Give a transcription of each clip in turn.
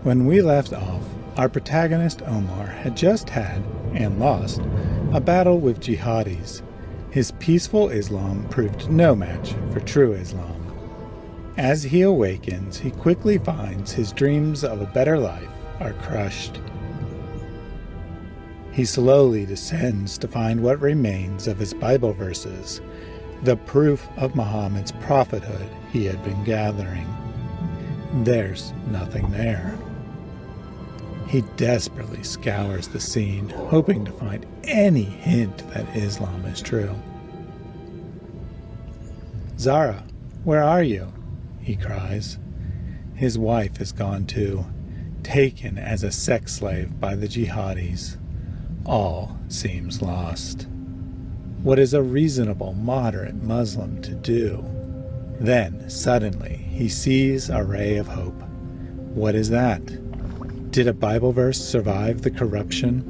When we left off, our protagonist Omar had just had, and lost, a battle with jihadis. His peaceful Islam proved no match for true Islam. As he awakens, he quickly finds his dreams of a better life are crushed. He slowly descends to find what remains of his Bible verses, the proof of Muhammad's prophethood he had been gathering. There's nothing there. He desperately scours the scene, hoping to find any hint that Islam is true. "Zara, where are you?" he cries. His wife has gone too, taken as a sex slave by the jihadis. All seems lost. What is a reasonable, moderate Muslim to do? Then, suddenly, he sees a ray of hope. What is that? Did a Bible verse survive the corruption?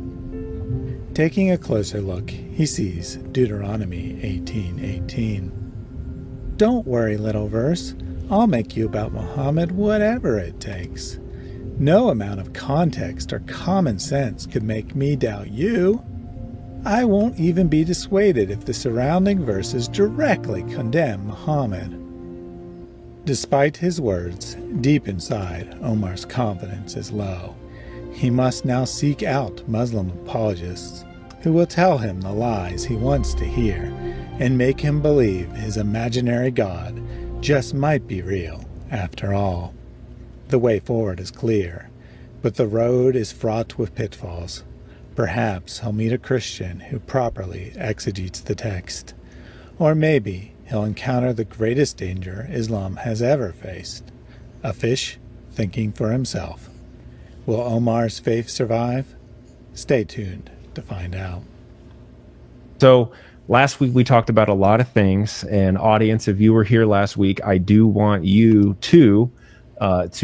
Taking a closer look, he sees Deuteronomy 18:18. "Don't worry, little verse. I'll make you about Muhammad whatever it takes. No amount of context or common sense could make me doubt you. I won't even be dissuaded if the surrounding verses directly condemn Muhammad." Despite his words, deep inside, Omar's confidence is low. He must now seek out Muslim apologists who will tell him the lies he wants to hear and make him believe his imaginary God just might be real after all. The way forward is clear, but the road is fraught with pitfalls. Perhaps he'll meet a Christian who properly exegetes the text. Or maybe he'll encounter the greatest danger Islam has ever faced, a fish thinking for himself. Will Omar's faith survive? Stay tuned to find out. So last week we talked about a lot of things, and audience, if you were here last week, I do want you to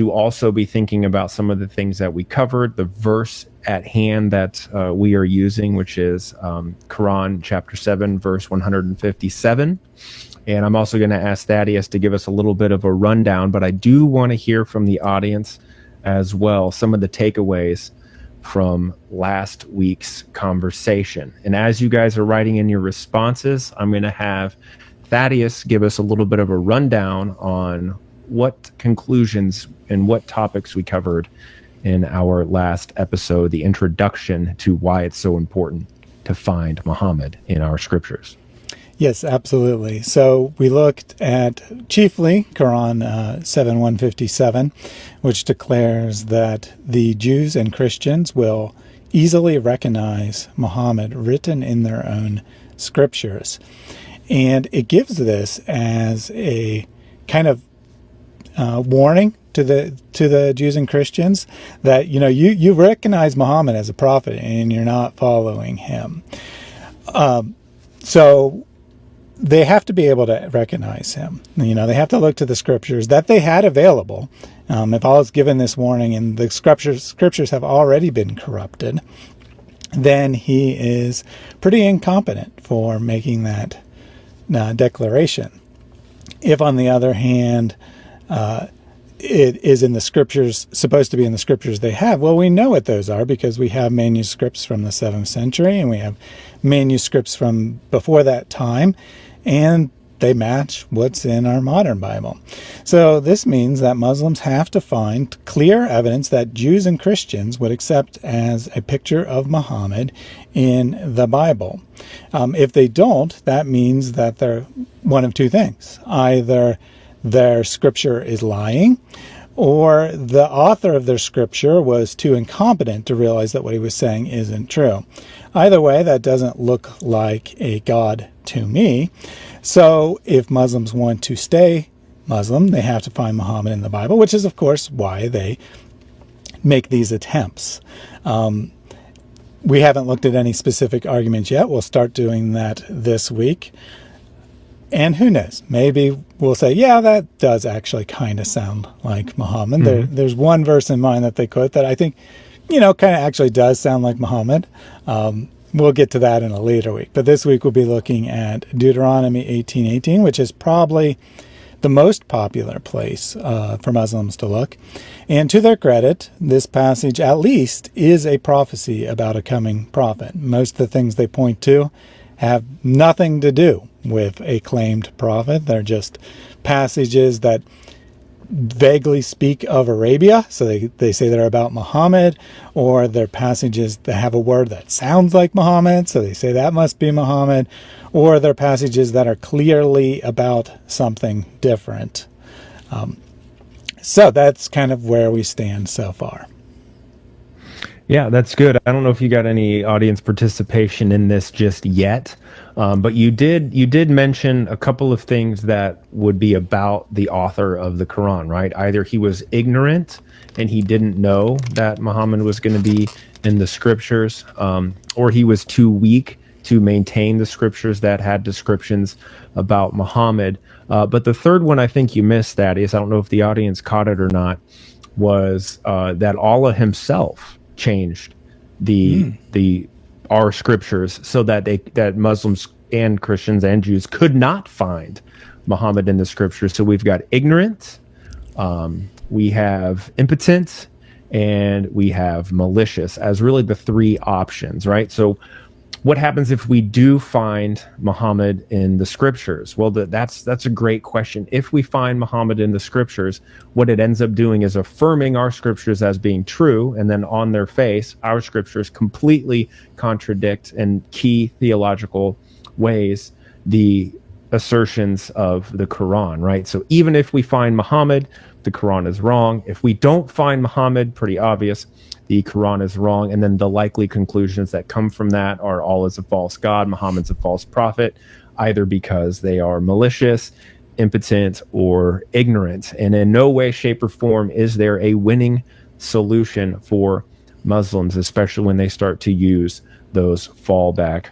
also be thinking about some of the things that we covered, the verse at hand that we are using, which is Quran chapter 7, verse 157. And I'm also going to ask Thaddeus to give us a little bit of a rundown, but I do want to hear from the audience as well, some of the takeaways from last week's conversation. And as you guys are writing in your responses, I'm going to have Thaddeus give us a little bit of a rundown on what conclusions and what topics we covered in our last episode, the introduction to why it's so important to find Muhammad in our scriptures. Yes, absolutely. So we looked at chiefly Quran 7:157, which declares that the Jews and Christians will easily recognize Muhammad written in their own scriptures. And it gives this as a kind of warning to the Jews and Christians that, you recognize Muhammad as a prophet and you're not following him. So they have to be able to recognize him. They have to look to the scriptures that they had available. If all is given this warning and the scriptures have already been corrupted, then he is pretty incompetent for making that declaration. If, on the other hand, it is in the scriptures, supposed to be in the scriptures they have, well, we know what those are because we have manuscripts from the 7th century and we have manuscripts from before that time, and they match what's in our modern Bible. So this means that Muslims have to find clear evidence that Jews and Christians would accept as a picture of Muhammad in the Bible. If they don't, that means that they're one of two things. Either their scripture is lying, or the author of their scripture was too incompetent to realize that what he was saying isn't true. Either way, that doesn't look like a God to me. So if Muslims want to stay Muslim, they have to find Muhammad in the Bible, which is, of course, why they make these attempts. We haven't looked at any specific arguments yet. We'll start doing that this week. And who knows, maybe we'll say, yeah, that does actually kind of sound like Muhammad. Mm-hmm. There's one verse in mind that they quote that I think, kind of actually does sound like Muhammad. We'll get to that in a later week. But this week we'll be looking at Deuteronomy 18:18, which is probably the most popular place for Muslims to look. And to their credit, this passage at least is a prophecy about a coming prophet. Most of the things they point to have nothing to do with a claimed prophet. They're just passages that vaguely speak of Arabia, so they say they're about Muhammad, or they're passages that have a word that sounds like Muhammad, so they say that must be Muhammad, or they're passages that are clearly about something different. So that's kind of where we stand so far. Yeah, that's good. I don't know if you got any audience participation in this just yet, but you did mention a couple of things that would be about the author of the Quran, right? Either he was ignorant and he didn't know that Muhammad was going to be in the scriptures, or he was too weak to maintain the scriptures that had descriptions about Muhammad. But the third one I think you missed, Thaddeus, I don't know if the audience caught it or not, was that Allah himself changed our scriptures so that Muslims and Christians and Jews could not find Muhammad in the scriptures. So we've got ignorant, we have impotent, and we have malicious as really the three options, right? So what happens if we do find Muhammad in the scriptures? Well, that's a great question. If we find Muhammad in the scriptures, what it ends up doing is affirming our scriptures as being true, and then on their face, our scriptures completely contradict in key theological ways the assertions of the Quran, right? So even if we find Muhammad, the Quran is wrong. If we don't find Muhammad, pretty obvious, the Quran is wrong. And then the likely conclusions that come from that are Allah is a false God, Muhammad's a false prophet, either because they are malicious, impotent, or ignorant. And in no way, shape, or form is there a winning solution for Muslims, especially when they start to use those fallback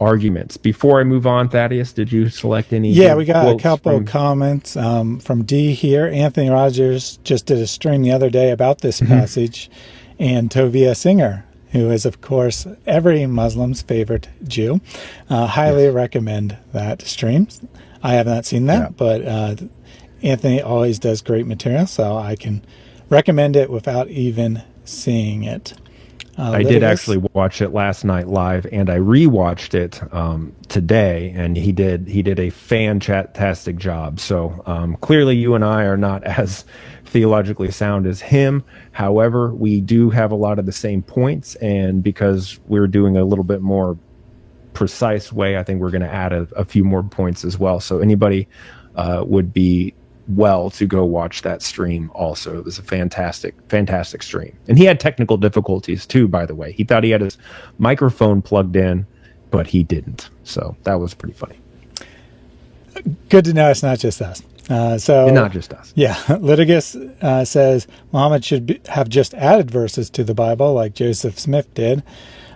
arguments. Before I move on, Thaddeus, did you select any? Yeah, we got a couple of comments from D here. Anthony Rogers just did a stream the other day about this passage, and Tovia Singer, who is, of course, every Muslim's favorite Jew, highly recommend that stream. I have not seen that, but Anthony always does great material, so I can recommend it without even seeing it. I did actually watch it last night live, and I rewatched it today, and he did a fantastic job. So clearly you and I are not as theologically sound as him. However, we do have a lot of the same points, and because we're doing a little bit more precise way, I think we're going to add a few more points as well. So anybody would be well to go watch that stream also. It was a fantastic stream. And he had technical difficulties too, by the way. He thought he had his microphone plugged in, but he didn't. So that was pretty funny. Good to know it's not just us. And not just us. Yeah. Litigus says Muhammad should have just added verses to the Bible like Joseph Smith did,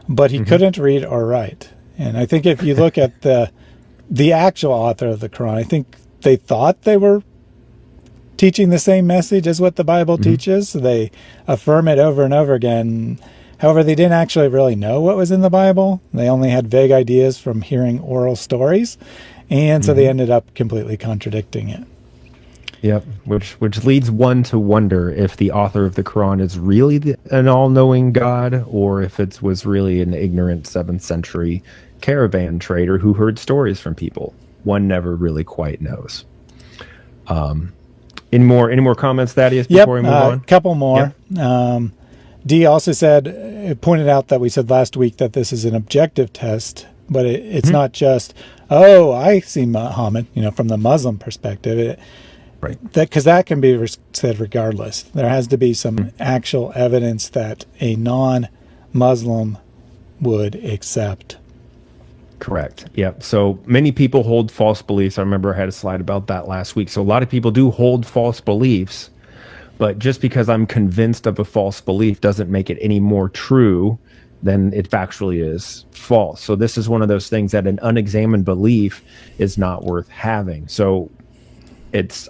but he couldn't read or write. And I think if you look at the actual author of the Quran, I think they thought they were teaching the same message as what the Bible teaches. They affirm it over and over again. However, they didn't actually really know what was in the Bible. They only had vague ideas from hearing oral stories. And so they ended up completely contradicting it. Yep, which leads one to wonder if the author of the Quran is really an all-knowing God, or if it was really an ignorant 7th century caravan trader who heard stories from people. One never really quite knows. Any more comments, Thaddeus, before we move on? A couple more. Yep. D also pointed out that we said last week that this is an objective test, but it's not just, I see Muhammad, from the Muslim perspective. Right. Because that can be said regardless. There has to be some actual evidence that a non-Muslim would accept. Correct. Yep. So many people hold false beliefs. I remember I had a slide about that last week. So a lot of people do hold false beliefs, but just because I'm convinced of a false belief doesn't make it any more true than it factually is false. So this is one of those things that an unexamined belief is not worth having. So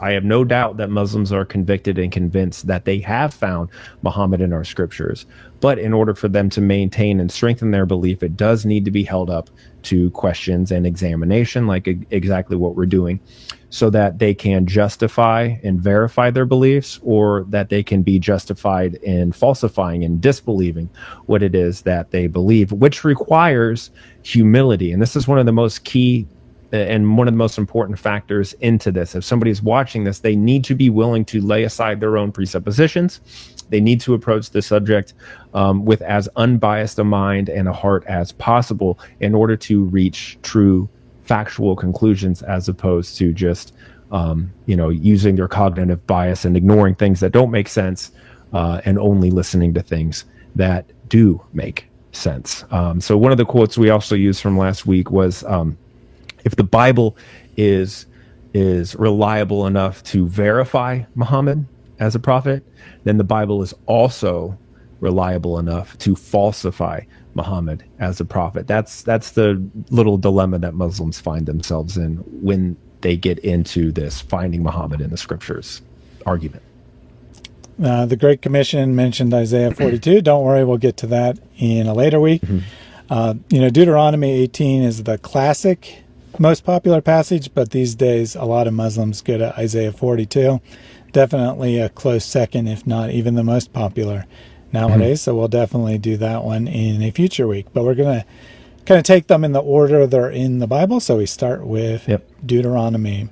I have no doubt that Muslims are convicted and convinced that they have found Muhammad in our scriptures. But in order for them to maintain and strengthen their belief, it does need to be held up to questions and examination, like exactly what we're doing. so that they can justify and verify their beliefs, or that they can be justified in falsifying and disbelieving what it is that they believe, which requires humility. And this is one of the most key and one of the most important factors into this. If somebody's watching this, they need to be willing to lay aside their own presuppositions. They need to approach the subject with as unbiased a mind and a heart as possible in order to reach true factual conclusions, as opposed to just using their cognitive bias and ignoring things that don't make sense, and only listening to things that do make sense. So one of the quotes we also used from last week was, if the Bible is reliable enough to verify Muhammad as a prophet, then the Bible is also reliable enough to falsify Muhammad as a prophet. That's the little dilemma that Muslims find themselves in when they get into this finding Muhammad in the scriptures argument. The Great Commission mentioned Isaiah 42. Don't worry, we'll get to that in a later week. Deuteronomy 18 is the classic, most popular passage, but these days a lot of Muslims go to Isaiah 42. Definitely a close second, if not even the most popular nowadays. So we'll definitely do that one in a future week. But we're going to kind of take them in the order they're in the Bible. So we start with Deuteronomy.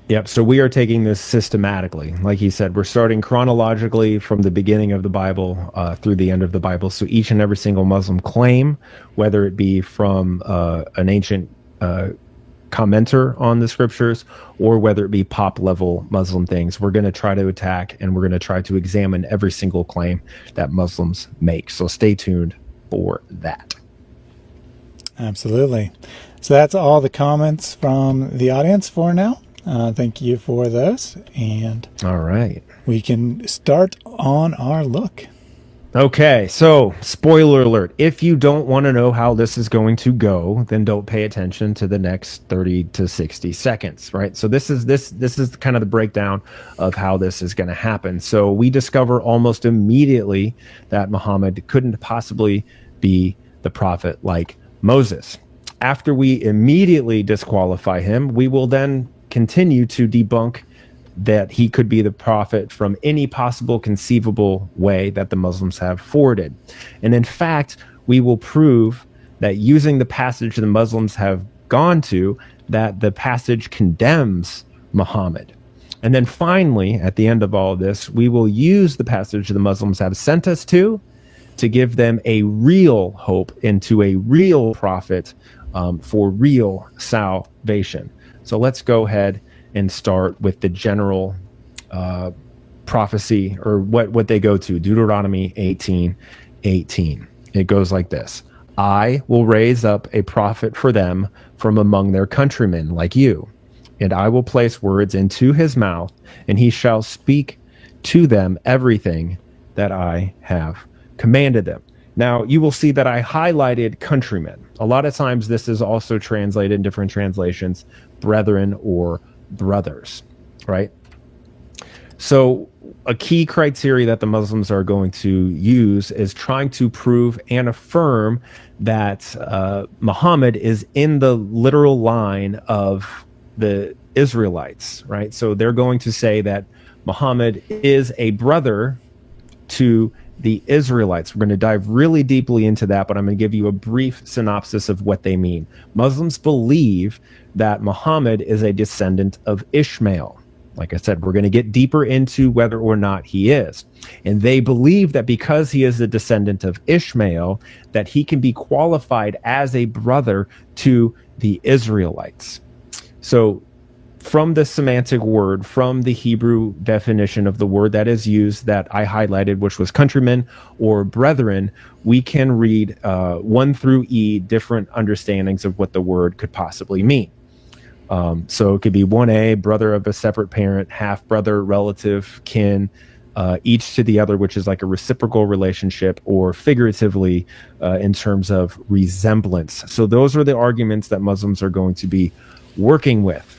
Yep. So we are taking this systematically. Like he said, we're starting chronologically from the beginning of the Bible through the end of the Bible. So each and every single Muslim claim, whether it be from an ancient commenter on the scriptures, or whether it be pop level Muslim things, we're going to try to attack, and we're going to try to examine every single claim that Muslims make. So stay tuned for that. Absolutely. So that's all the comments from the audience for now. Thank you for those. And all right, we can start on our look. Okay, so spoiler alert. If you don't want to know how this is going to go, then don't pay attention to the next 30 to 60 seconds, right? So this is kind of the breakdown of how this is going to happen. So we discover almost immediately that Muhammad couldn't possibly be the prophet like Moses. After we immediately disqualify him, we will then continue to debunk that he could be the prophet from any possible conceivable way that the Muslims have forwarded. And in fact, we will prove that using the passage the Muslims have gone to, that the passage condemns Muhammad. And then finally, at the end of all of this, we will use the passage the Muslims have sent us to give them a real hope into a real prophet for real salvation. So let's go ahead and start with the general prophecy, or what they go to, Deuteronomy 18:18. It goes like this: I will raise up a prophet for them from among their countrymen like you, and I will place words into his mouth, and he shall speak to them everything that I have commanded them. Now, you will see that I highlighted countrymen. A lot of times this is also translated in different translations, brethren or brothers, right? So a key criteria that the Muslims are going to use is trying to prove and affirm that Muhammad is in the literal line of the Israelites, right? So they're going to say that Muhammad is a brother to the Israelites. We're going to dive really deeply into that, but I'm going to give you a brief synopsis of what they mean. Muslims believe that Muhammad is a descendant of Ishmael. Like I said, we're going to get deeper into whether or not he is. And they believe that because he is a descendant of Ishmael, that he can be qualified as a brother to the Israelites. So from the semantic word, from the Hebrew definition of the word that is used that I highlighted, which was countrymen or brethren, we can read 1 through E different understandings of what the word could possibly mean. So it could be 1A, brother of a separate parent, half brother, relative, kin, each to the other, which is like a reciprocal relationship, or figuratively in terms of resemblance. So those are the arguments that Muslims are going to be working with.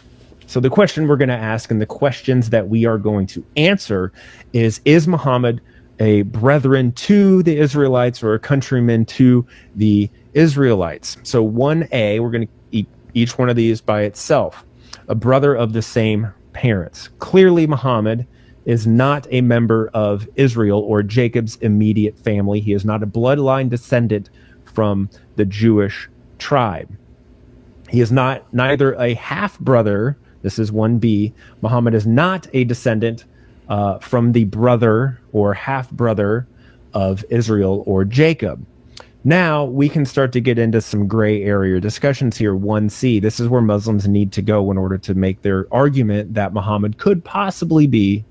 So the question we're going to ask, and the questions that we are going to answer, is Muhammad a brethren to the Israelites or a countryman to the Israelites? So 1A, we're going to eat each one of these by itself. a brother of the same parents. Clearly, Muhammad is not a member of Israel or Jacob's immediate family. He is not a bloodline descendant from the Jewish tribe. He is neither a half-brother, this is 1b, Muhammad is not a descendant from the brother or half-brother of Israel or Jacob. Now we can start to get into some gray area discussions here. 1c, this is where Muslims need to go in order to make their argument that Muhammad could possibly be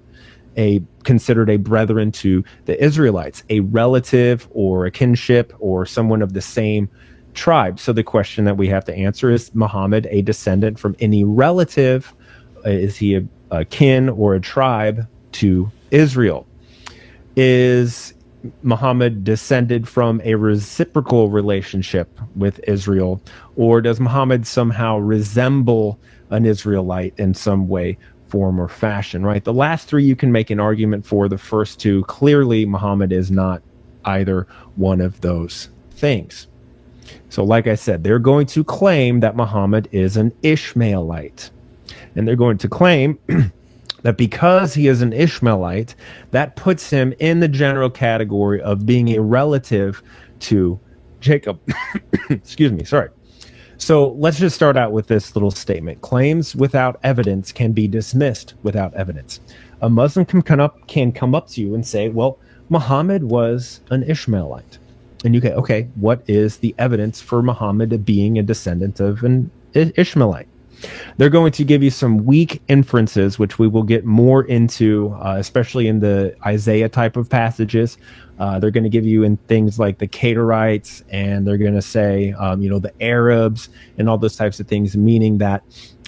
considered a brethren to the Israelites, a relative or a kinship or someone of the same tribe. So the question that we have to answer is Muhammad a descendant from any relative? Is he a kin or a tribe to Israel? Is Muhammad descended from a reciprocal relationship with Israel, or does Muhammad somehow resemble an Israelite in some way, form, or fashion, right? The last three you can make an argument for. The first two, clearly Muhammad is not either one of those things. So like I said, they're going to claim that Muhammad is an Ishmaelite. And they're going to claim that because he is an Ishmaelite, that puts him in the general category of being a relative to Jacob. Excuse me, sorry. So let's just start out with this little statement. Claims without evidence can be dismissed without evidence. A Muslim can come up to you and say, well, Muhammad was an Ishmaelite. And you go, okay, what is the evidence for Muhammad being a descendant of an Ishmaelite? They're going to give you some weak inferences, which we will get more into, especially in the Isaiah type of passages. They're going to give you in things like the Kadarites, and they're going to say, the Arabs and all those types of things, meaning that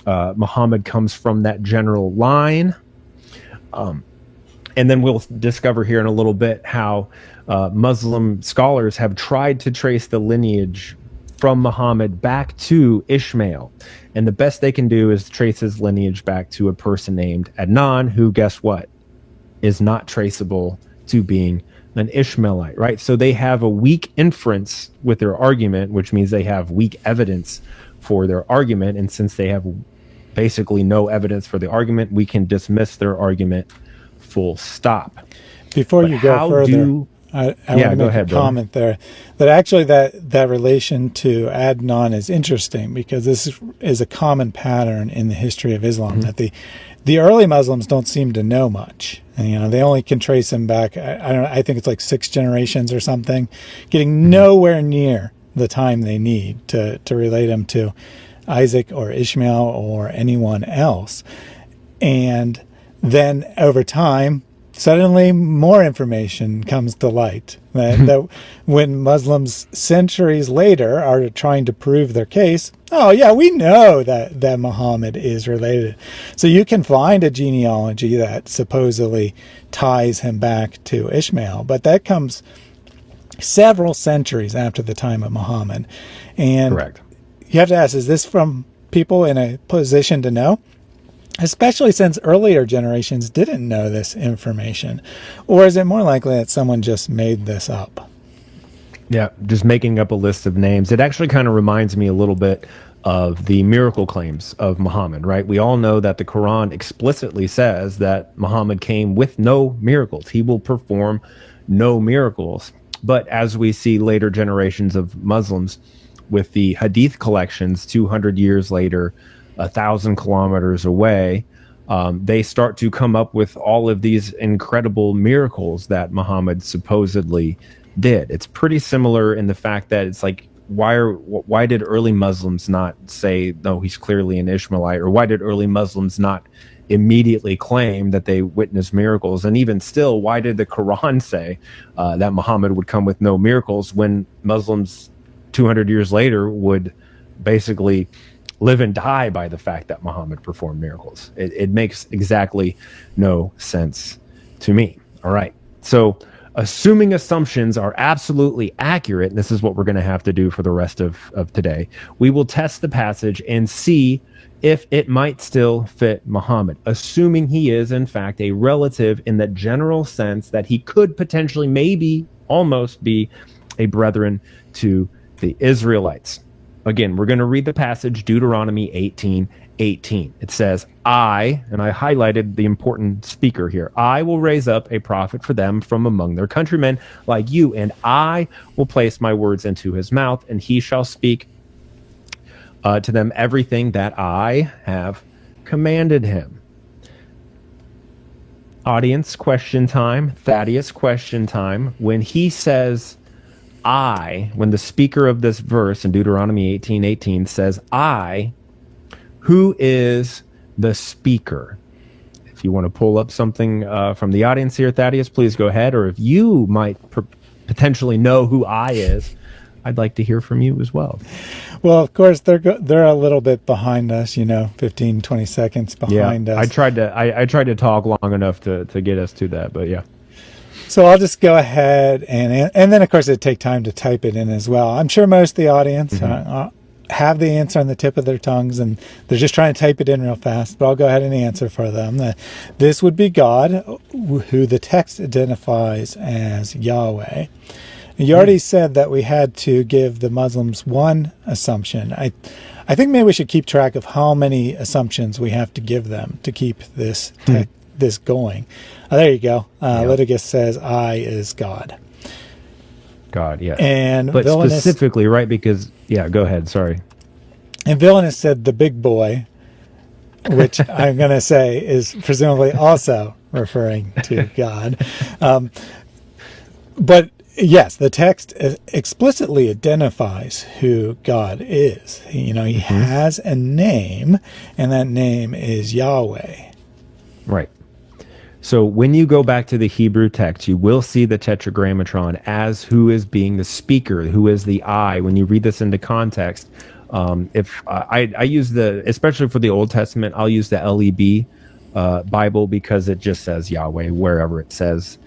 Muhammad comes from that general line. And then we'll discover here in a little bit how Muslim scholars have tried to trace the lineage from Muhammad back to Ishmael. And the best they can do is trace his lineage back to a person named Adnan, who, guess what, is not traceable to being an Ishmaelite, right? So they have a weak inference with their argument, which means they have weak evidence for their argument. And since they have basically no evidence for the argument, we can dismiss their argument full stop. Before you go further, I want to make a comment there that actually that relation to Adnan is interesting, because this is a common pattern in the history of Islam, that the early Muslims don't seem to know much. And, they only can trace him back, I think it's like 6 generations or something, getting nowhere near the time they need to relate him to Isaac or Ishmael or anyone else. And then over time, suddenly more information comes to light that when Muslims centuries later are trying to prove their case, oh yeah, we know that Muhammad is related. So you can find a genealogy that supposedly ties him back to Ishmael, but that comes several centuries after the time of Muhammad. And correct. You have to ask, is this from people in a position to know? Especially since earlier generations didn't know this information. Or is it more likely that someone just made this up? Yeah, just making up a list of names. It actually kind of reminds me a little bit of the miracle claims of Muhammad, right? We all know that the Quran explicitly says that Muhammad came with no miracles. He will perform no miracles. But as we see later generations of Muslims with the Hadith collections 200 years later, 1,000 kilometers away, they start to come up with all of these incredible miracles that Muhammad supposedly did. It's pretty similar in the fact that it's like, why did early Muslims not say, no, he's clearly an Ishmaelite? Or why did early Muslims not immediately claim that they witnessed miracles? And even still, why did the Quran say that Muhammad would come with no miracles when Muslims 200 years later would basically live and die by the fact that Muhammad performed miracles? It makes exactly no sense to me. All right. So assuming assumptions are absolutely accurate, and this is what we're going to have to do for the rest of today, we will test the passage and see if it might still fit Muhammad, assuming he is in fact a relative in the general sense that he could potentially, maybe almost be a brethren to the Israelites. Again, we're going to read the passage, Deuteronomy 18, 18. It says, and I highlighted the important speaker here, I will raise up a prophet for them from among their countrymen like you, and I will place my words into his mouth, and he shall speak to them everything that I have commanded him. Audience question time, Thaddeus question time. When he says when the speaker of this verse in Deuteronomy 18:18 says who is the speaker? If you want to pull up something from the audience here, Thaddeus, please go ahead. Or if you might potentially know who is, I'd like to hear from you as well. Well, of course, they're a little bit behind us, 15, 20 seconds behind us. I tried to talk long enough to get us to that, but yeah. So I'll just go ahead and then, of course, it'd take time to type it in as well. I'm sure most of the audience have the answer on the tip of their tongues, and they're just trying to type it in real fast, but I'll go ahead and answer for them. This would be God, who the text identifies as Yahweh. You already said that we had to give the Muslims one assumption. I think maybe we should keep track of how many assumptions we have to give them to keep this going. There you go. Leviticus says I is God. God, yes. But Villainous, specifically, right, because, go ahead, sorry. And Villainous said the big boy, which I'm going to say is presumably also referring to God. But yes, the text explicitly identifies who God is. He has a name, and that name is Yahweh. Right. So when you go back to the Hebrew text, you will see the tetragrammaton as who is being the speaker, who is the I. When you read this into context, if I use especially for the Old Testament, I'll use the LEB Bible because it just says Yahweh wherever it says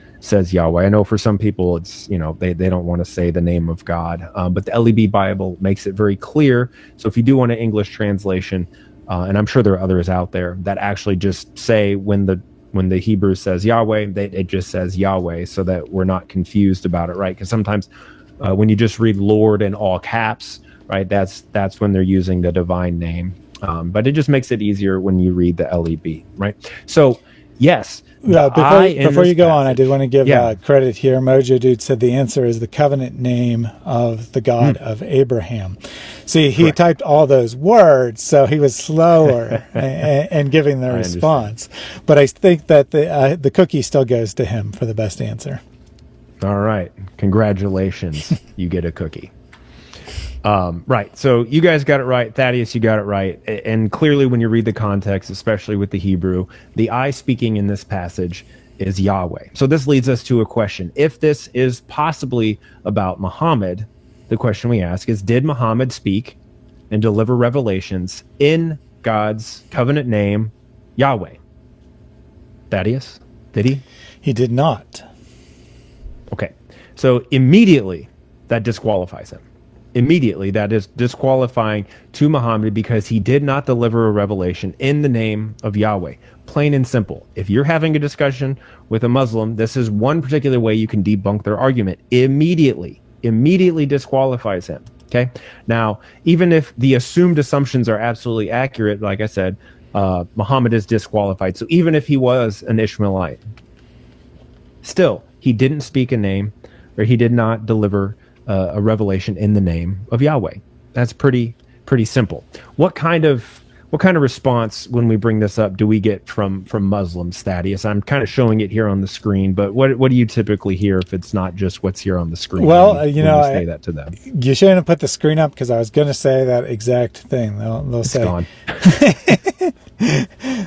Yahweh. I know for some people it's, they don't want to say the name of God, but the LEB Bible makes it very clear. So if you do want an English translation, and I'm sure there are others out there that actually just say when the Hebrew says Yahweh, it just says Yahweh, so that we're not confused about it, right? Because sometimes when you just read Lord in all caps, right, that's when they're using the divine name. But it just makes it easier when you read the LEB, right? So, yes. Before you go on, I did want to give credit here. Mojo Dude said the answer is the covenant name of the God of Abraham. See, he typed all those words, so he was slower in giving the response. But I think that the cookie still goes to him for the best answer. All right. Congratulations. You get a cookie. Right. So you guys got it right. Thaddeus, you got it right. And clearly when you read the context, especially with the Hebrew, the I speaking in this passage is Yahweh. So this leads us to a question. If this is possibly about Muhammad, the question we ask is, did Muhammad speak and deliver revelations in God's covenant name, Yahweh? Thaddeus, did he? He did not. Okay. So immediately that disqualifies him. Immediately, that is disqualifying to Muhammad because he did not deliver a revelation in the name of Yahweh. Plain and simple. If you're having a discussion with a Muslim, this is one particular way you can debunk their argument. Immediately disqualifies him. Okay? Now, even if the assumed assumptions are absolutely accurate, like I said, Muhammad is disqualified. So even if he was an Ishmaelite, still, he didn't speak a name, or he did not deliver a revelation in the name of Yahweh. That's pretty simple. What kind of response when we bring this up do we get from Muslims, Thaddeus? I'm kind of showing it here on the screen, but what do you typically hear if it's not just what's here on the screen? Well, when you say that to them. You shouldn't have put the screen up because I was going to say that exact thing. They'll say, gone.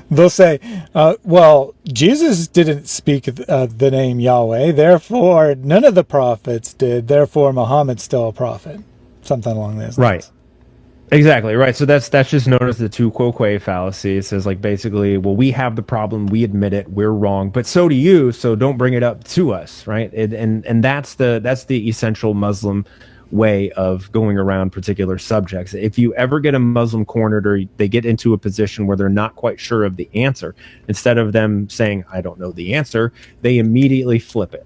They'll say, well, Jesus didn't speak the name Yahweh, therefore none of the prophets did, therefore Muhammad's still a prophet. Something along those lines. Right. Exactly, right. So that's just known as the tu quoque fallacy. It says, like, basically, well, we have the problem, we admit it, we're wrong, but so do you, so don't bring it up to us, right? And that's the essential Muslim way of going around particular subjects. If you ever get a Muslim cornered or they get into a position where they're not quite sure of the answer, instead of them saying, I don't know the answer, they immediately flip it.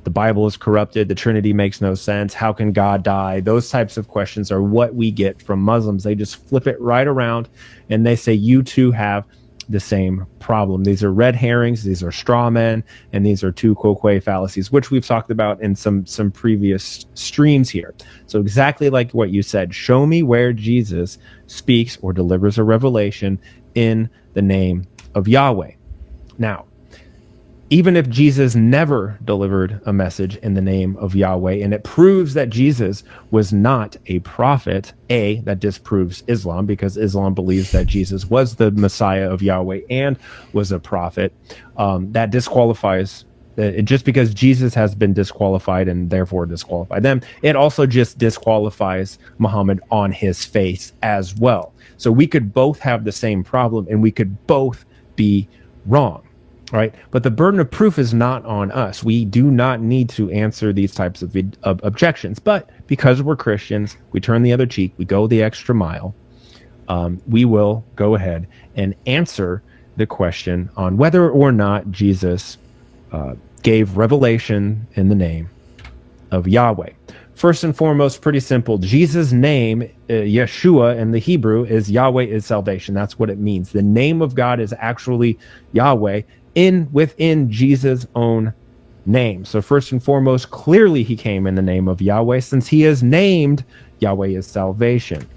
the Bible is corrupted, the Trinity makes no sense, how can God die? Those types of questions are what we get from Muslims. They just flip it right around and they say, you too have the same problem. These are red herrings, these are straw men, and these are tu quoque fallacies, which we've talked about in some previous streams here. So exactly like what you said, show me where Jesus speaks or delivers a revelation in the name of Yahweh. Now, even if Jesus never delivered a message in the name of Yahweh, and it proves that Jesus was not a prophet, that disproves Islam, because Islam believes that Jesus was the Messiah of Yahweh and was a prophet. That disqualifies, just because Jesus has been disqualified and therefore disqualified them, it also just disqualifies Muhammad on his face as well. So we could both have the same problem and we could both be wrong. Right. But the burden of proof is not on us. We do not need to answer these types of objections. But because we're Christians, we turn the other cheek, we go the extra mile. We will go ahead and answer the question on whether or not Jesus gave revelation in the name of Yahweh. First and foremost, pretty simple. Jesus' name, Yeshua in the Hebrew, is Yahweh is salvation. That's what it means. The name of God is actually Yahweh within Jesus' own name. So first and foremost, clearly he came in the name of Yahweh, since he is named Yahweh is salvation.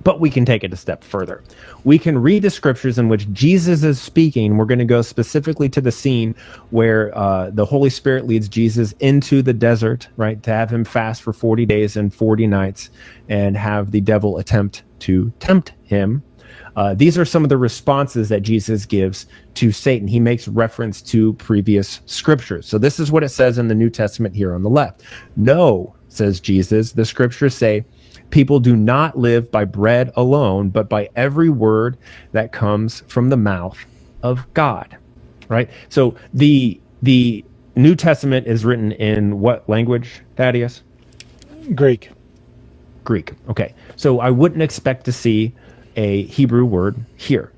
But we can take it a step further. We can read the scriptures in which Jesus is speaking. We're going to go specifically to the scene where the Holy Spirit leads Jesus into the desert, right, to have him fast for 40 days and 40 nights and have the devil attempt to tempt him. These are some of the responses that Jesus gives to Satan. He makes reference to previous scriptures. So this is what it says in the New Testament here on the left. No, says Jesus, the scriptures say, people do not live by bread alone, but by every word that comes from the mouth of God. Right? So the New Testament is written in what language, Thaddeus? Greek. Okay. So I wouldn't expect to see a Hebrew word here.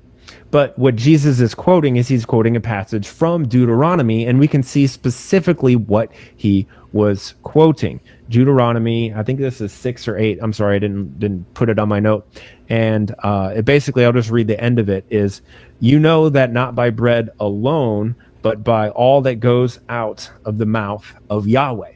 But what Jesus is quoting is he's quoting a passage from Deuteronomy, and we can see specifically what he was quoting. Deuteronomy, I think this is 6 or 8. I'm sorry, I didn't put it on my note. And it basically, I'll just read the end of it, is, you know that not by bread alone, but by all that goes out of the mouth of Yahweh.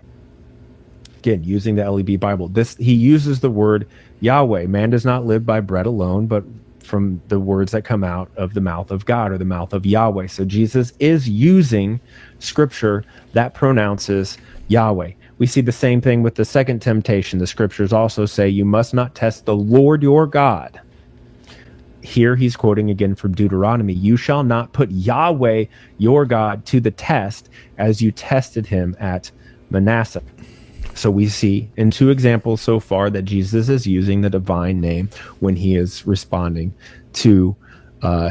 Again, using the LEB Bible. He uses the word Yahweh. Man does not live by bread alone, but from the words that come out of the mouth of God, or the mouth of Yahweh. So Jesus is using scripture that pronounces Yahweh. We see the same thing with the second temptation. The scriptures also say, you must not test the Lord your God. Here he's quoting again from Deuteronomy. You shall not put Yahweh your God to the test as you tested him at Manasseh. So we see in 2 examples so far that Jesus is using the divine name when he is responding to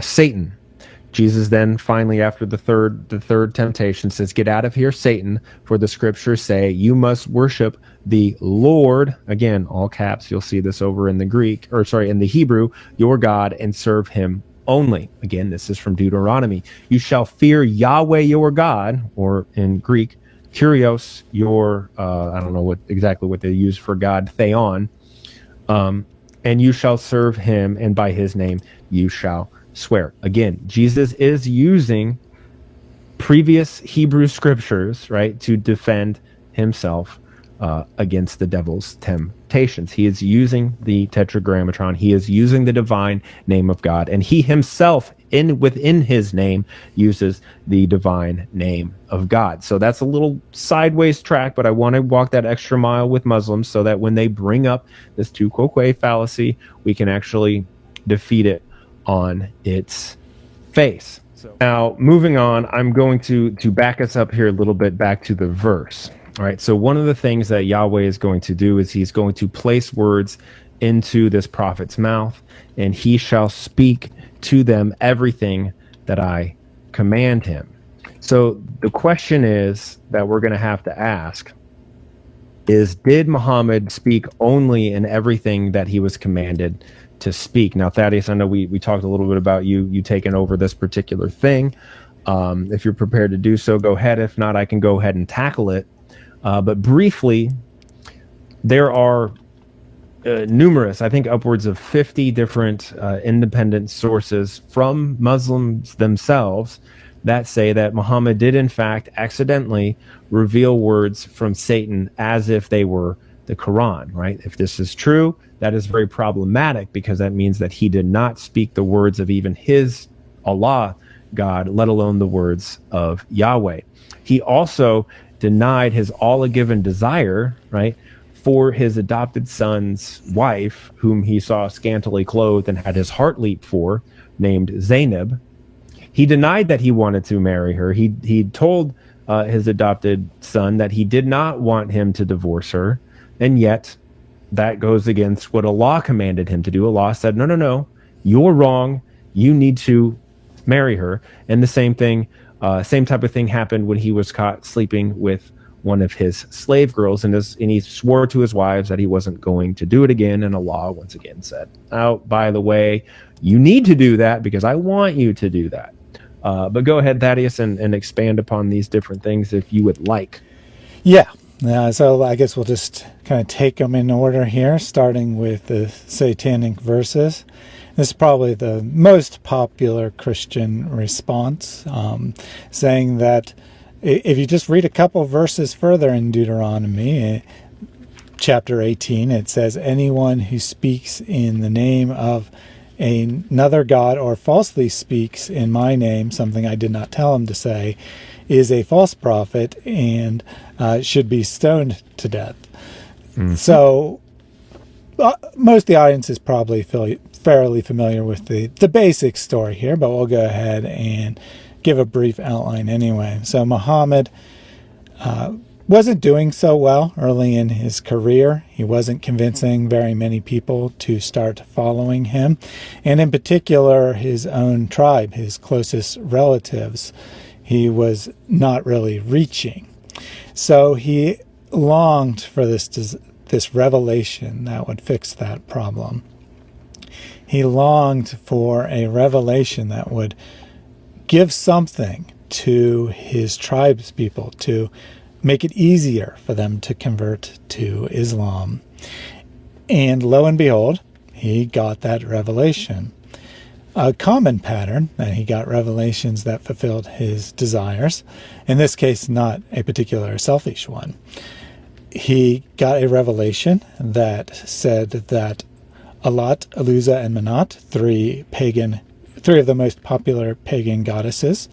Satan. Jesus then finally, after the third temptation, says, get out of here, Satan, for the scriptures say you must worship the Lord, again, all caps, you'll see this over in the Hebrew, your God, and serve him only. Again, this is from Deuteronomy. You shall fear Yahweh your God, or in Greek, Kyrios, your, I don't know exactly what they use for God, Theon, and you shall serve him, and by his name you shall swear. Again, Jesus is using previous Hebrew scriptures, right, to defend himself against the devil's temptations. He is using the Tetragrammaton. He is using the divine name of God, and he himself within his name uses the divine name of God. So that's a little sideways track, but I want to walk that extra mile with Muslims so that when they bring up this tu quoque fallacy, we can actually defeat it on its face. So now, moving on, I'm going to back us up here a little bit back to the verse. All right, so one of the things that Yahweh is going to do is he's going to place words into this prophet's mouth, and he shall speak to them everything that I command him. So the question is that we're going to have to ask is, did Muhammad speak only in everything that he was commanded to speak? Now, Thaddeus, I know we talked a little bit about you taking over this particular thing. If you're prepared to do so, go ahead. If not, I can go ahead and tackle it. But briefly, there are numerous, I think upwards of 50 different independent sources from Muslims themselves that say that Muhammad did in fact accidentally reveal words from Satan as if they were the Quran, right? If this is true, that is very problematic, because that means that he did not speak the words of even his Allah God, let alone the words of Yahweh. He also denied his Allah-given desire, right, for his adopted son's wife, whom he saw scantily clothed and had his heart leap for, named Zainab. He denied that he wanted to marry her. He told his adopted son that he did not want him to divorce her, and yet that goes against what Allah commanded him to do. Allah said, no, you're wrong. You need to marry her. And the same type of thing happened when he was caught sleeping with one of his slave girls, and he swore to his wives that he wasn't going to do it again. And Allah once again said, "Oh, by the way, you need to do that because I want you to do that." But go ahead, Thaddeus, and expand upon these different things if you would like. Yeah. So I guess we'll just kind of take them in order here, starting with the satanic verses. This is probably the most popular Christian response, saying that if you just read a couple verses further in Deuteronomy, chapter 18, it says, anyone who speaks in the name of another god or falsely speaks in my name, something I did not tell him to say, is a false prophet and should be stoned to death. Mm-hmm. So most of the audience is probably fairly familiar with the basic story here, but we'll go ahead and give a brief outline anyway. So Muhammad wasn't doing so well early in his career. He wasn't convincing very many people to start following him, and in particular his own tribe, his closest relatives, he was not really reaching. So he longed for this revelation that would fix that problem. He longed for a revelation that would give something to his tribe's people to make it easier for them to convert to Islam. And lo and behold, he got that revelation. A common pattern that he got revelations that fulfilled his desires, in this case not a particular selfish one. He got a revelation that said that Alat, Aluza, and Manat, three of the most popular pagan goddesses,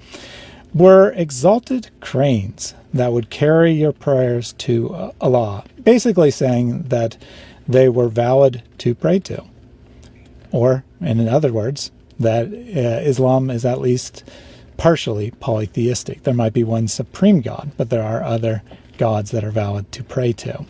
were exalted cranes that would carry your prayers to Allah, basically saying that they were valid to pray to. Or, in other words, that Islam is at least partially polytheistic. There might be one supreme God, but there are other gods that are valid to pray to.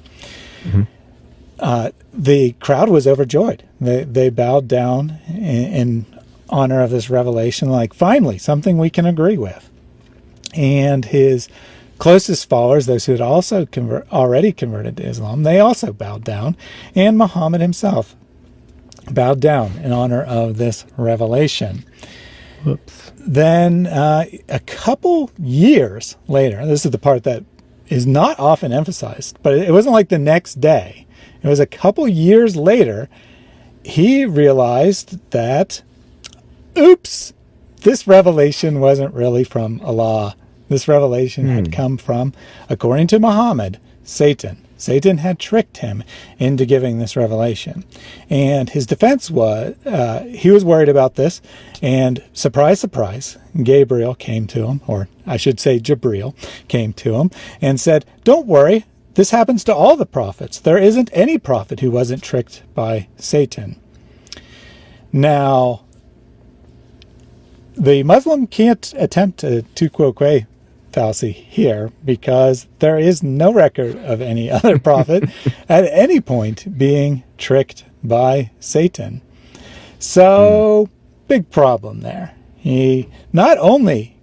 Mm-hmm. The crowd was overjoyed. They bowed down in honor of this revelation, like, finally, something we can agree with. And his closest followers, those who had also already converted to Islam, they also bowed down. And Muhammad himself bowed down in honor of this revelation. Whoops. Then a couple years later, this is the part that is not often emphasized, but it wasn't like the next day. It was a couple years later, he realized that, oops, this revelation wasn't really from Allah. This revelation had come from, according to Muhammad, Satan. Satan had tricked him into giving this revelation. And his defense was, he was worried about this, and surprise, surprise, Gabriel came to him, or I should say Jibreel came to him, and said, don't worry, this happens to all the prophets. There isn't any prophet who wasn't tricked by Satan. Now, the Muslim can't attempt a tu quoque fallacy here, because there is no record of any other prophet at any point being tricked by Satan. So, big problem there. He not only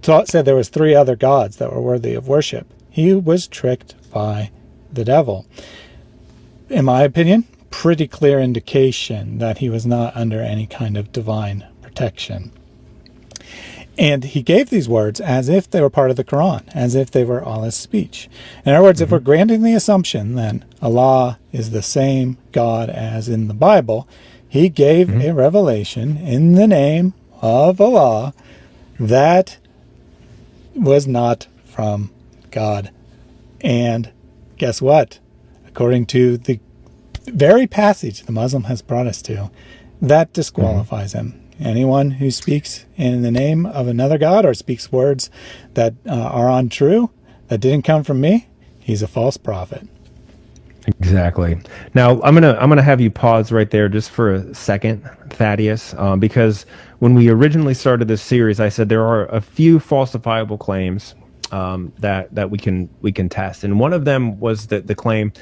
said there was 3 other gods that were worthy of worship, he was tricked by the devil. In my opinion, pretty clear indication that he was not under any kind of divine protection. And he gave these words as if they were part of the Quran, as if they were Allah's speech. In other words, if we're granting the assumption that Allah is the same God as in the Bible, he gave a revelation in the name of Allah that was not from God. And guess what? According to the very passage the Muslim has brought us to, that disqualifies him. Anyone who speaks in the name of another God or speaks words that are untrue, that didn't come from me, he's a false prophet. Exactly. Now, I'm gonna have you pause right there just for a second, Thaddeus, because when we originally started this series, I said there are a few falsifiable claims that we can test, and one of them was the claim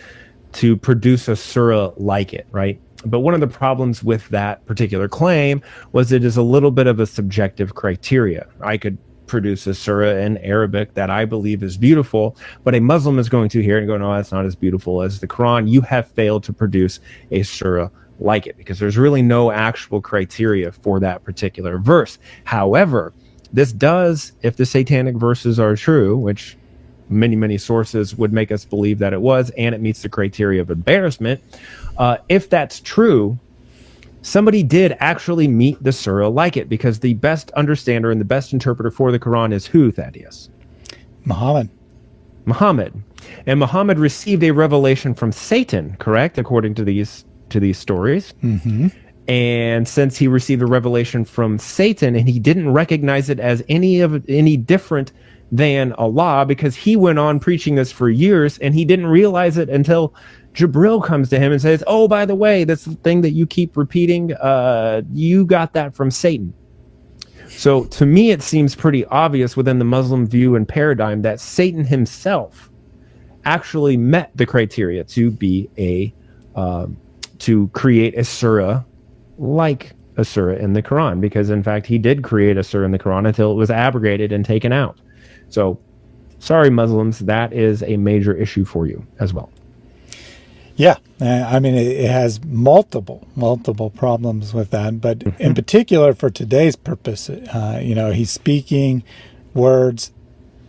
to produce a surah like it, right? But one of the problems with that particular claim was it is a little bit of a subjective criteria. I could produce a surah in Arabic that I believe is beautiful, but a Muslim is going to hear it and go, no, that's not as beautiful as the Quran. You have failed to produce a surah like it, because there's really no actual criteria for that particular verse. However, this does, if the satanic verses are true, which many sources would make us believe that it was, and it meets the criteria of embarrassment. If that's true, somebody did actually meet the surah like it, because the best understander and the best interpreter for the Quran is who, Thaddeus? Muhammad. And Muhammad received a revelation from Satan, correct? According to these stories. Mm-hmm. And since he received a revelation from Satan and he didn't recognize it as any different than Allah, because he went on preaching this for years and he didn't realize it until Jibril comes to him and says, oh, by the way, this thing that you keep repeating, you got that from Satan. So to me, it seems pretty obvious within the Muslim view and paradigm that Satan himself actually met the criteria to be to create a surah like a surah in the Quran, because in fact he did create a surah in the Quran until it was abrogated and taken out. So sorry, Muslims, that is a major issue for you as well. Yeah, I mean, it has multiple problems with that, but in particular for today's purpose, he's speaking words,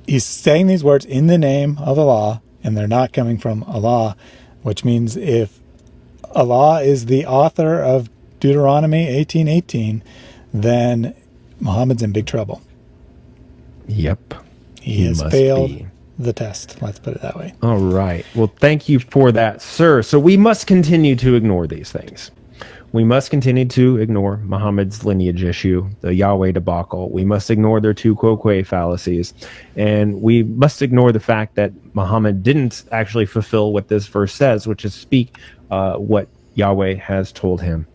he's saying these words in the name of Allah, and they're not coming from Allah, which means if Allah is the author of Deuteronomy 18:18, then Muhammad's in big trouble. Yep. He has failed the test. Let's put it that way. All right. Well, thank you for that, sir. So we must continue to ignore these things. We must continue to ignore Muhammad's lineage issue, the Yahweh debacle. We must ignore their two quoque fallacies. And we must ignore the fact that Muhammad didn't actually fulfill what this verse says, which is speak what Yahweh has told him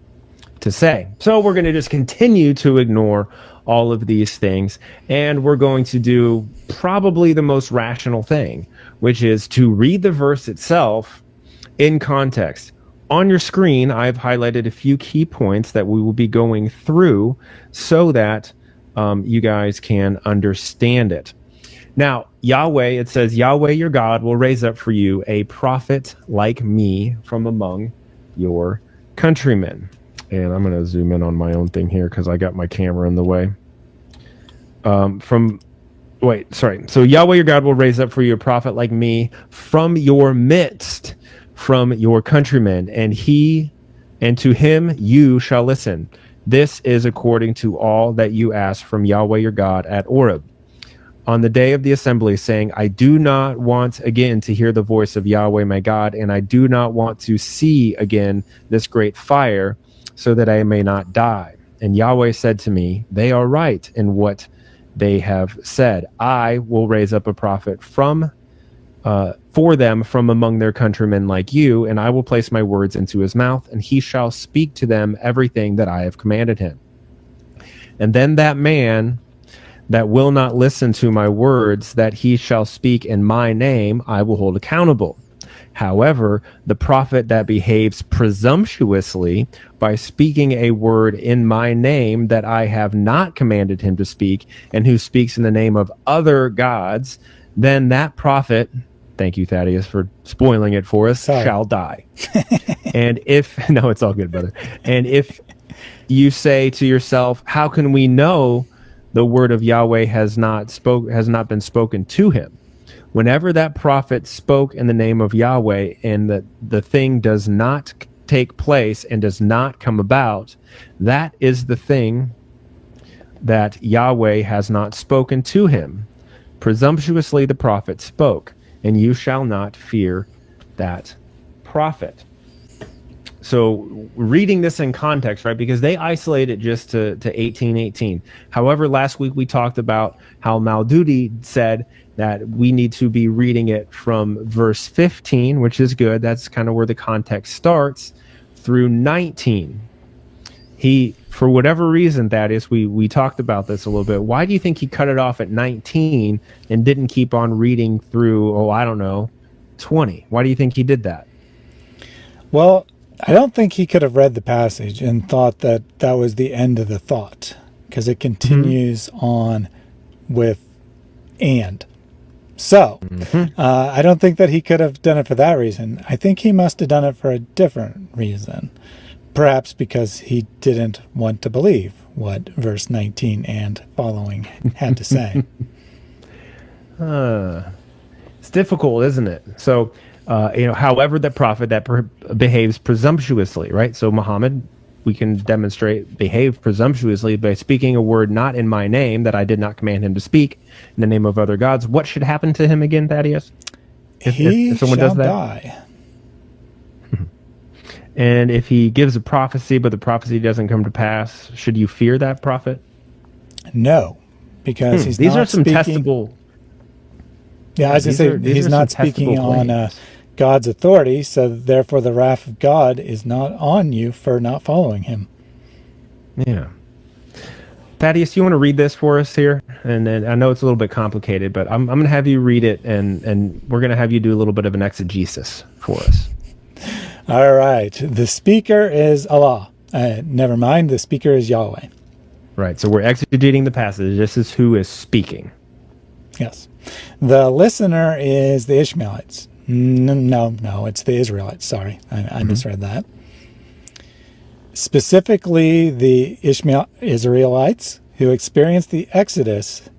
to say. So we're going to just continue to ignore all of these things, and we're going to do probably the most rational thing, which is to read the verse itself in context. On your screen, I've highlighted a few key points that we will be going through so that you guys can understand it. Now, Yahweh, it says, Yahweh your God will raise up for you a prophet like me from among your countrymen. And I'm going to zoom in on my own thing here because I got my camera in the way. So Yahweh your God will raise up for you a prophet like me from your midst, from your countrymen, and to him you shall listen. This is according to all that you asked from Yahweh your God at Oreb on the day of the assembly, saying, I do not want again to hear the voice of Yahweh my God, and I do not want to see again this great fire, so that I may not die. And Yahweh said to me, they are right in what they have said. I will raise up a prophet for them from among their countrymen like you, and I will place my words into his mouth, and he shall speak to them everything that I have commanded him. And then that man that will not listen to my words that he shall speak in my name, I will hold accountable. However, the prophet that behaves presumptuously by speaking a word in my name that I have not commanded him to speak, and who speaks in the name of other gods, then that prophet, thank you, Thaddeus, for spoiling it for us, shall die. And no, it's all good, brother. And if you say to yourself, how can we know the word of Yahweh has not been spoken to him. Whenever that prophet spoke in the name of Yahweh and the thing does not take place and does not come about, that is the thing that Yahweh has not spoken to him. Presumptuously the prophet spoke, and you shall not fear that prophet. So reading this in context, right, because they isolate it just to 18:18. However, last week we talked about how Maududi said that we need to be reading it from verse 15, which is good. That's kind of where the context starts, through 19. He, for whatever reason, Thaddeus, we talked about this a little bit. Why do you think he cut it off at 19 and didn't keep on reading through, 20? Why do you think he did that? Well, I don't think he could have read the passage and thought that that was the end of the thought, because it continues on with and. So, I don't think that he could have done it for that reason. I think he must have done it for a different reason. Perhaps because he didn't want to believe what verse 19 and following had to say. It's difficult, isn't it? So, however, the prophet that behaves presumptuously, right? So Muhammad, we can demonstrate, behaved presumptuously by speaking a word not in my name that I did not command him to speak in the name of other gods. What should happen to him again, Thaddeus? If someone does that? Die. And if he gives a prophecy, but the prophecy doesn't come to pass, should you fear that prophet? No, because he's these not are some speaking, testable. Yeah, I was going to say he's not speaking on God's authority, so therefore the wrath of God is not on you for not following him. Yeah. Thaddeus, you want to read this for us here? And I know it's a little bit complicated, but I'm going to have you read it, and we're going to have you do a little bit of an exegesis for us. All right. The speaker is Allah. Never mind. The speaker is Yahweh. Right. So we're exegeting the passage. This is who is speaking. Yes. The listener is the Ishmaelites. No, it's the Israelites. Sorry, I misread that. Specifically, the Israelites who experienced the Exodus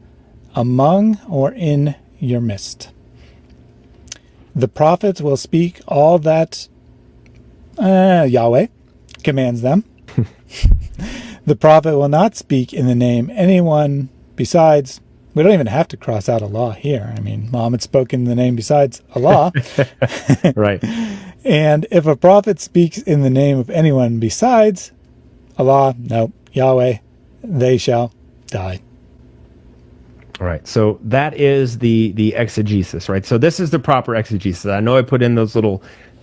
among or in your midst. The prophets will speak all that Yahweh commands them. The prophet will not speak in the name anyone besides. We don't even have to cross out Allah here. I mean, Muhammad spoke in the name besides Allah. Right. And if a prophet speaks in the name of anyone besides Allah, no, Yahweh, they shall die. All right. So that is the exegesis, right? So this is the proper exegesis. I know I put in those little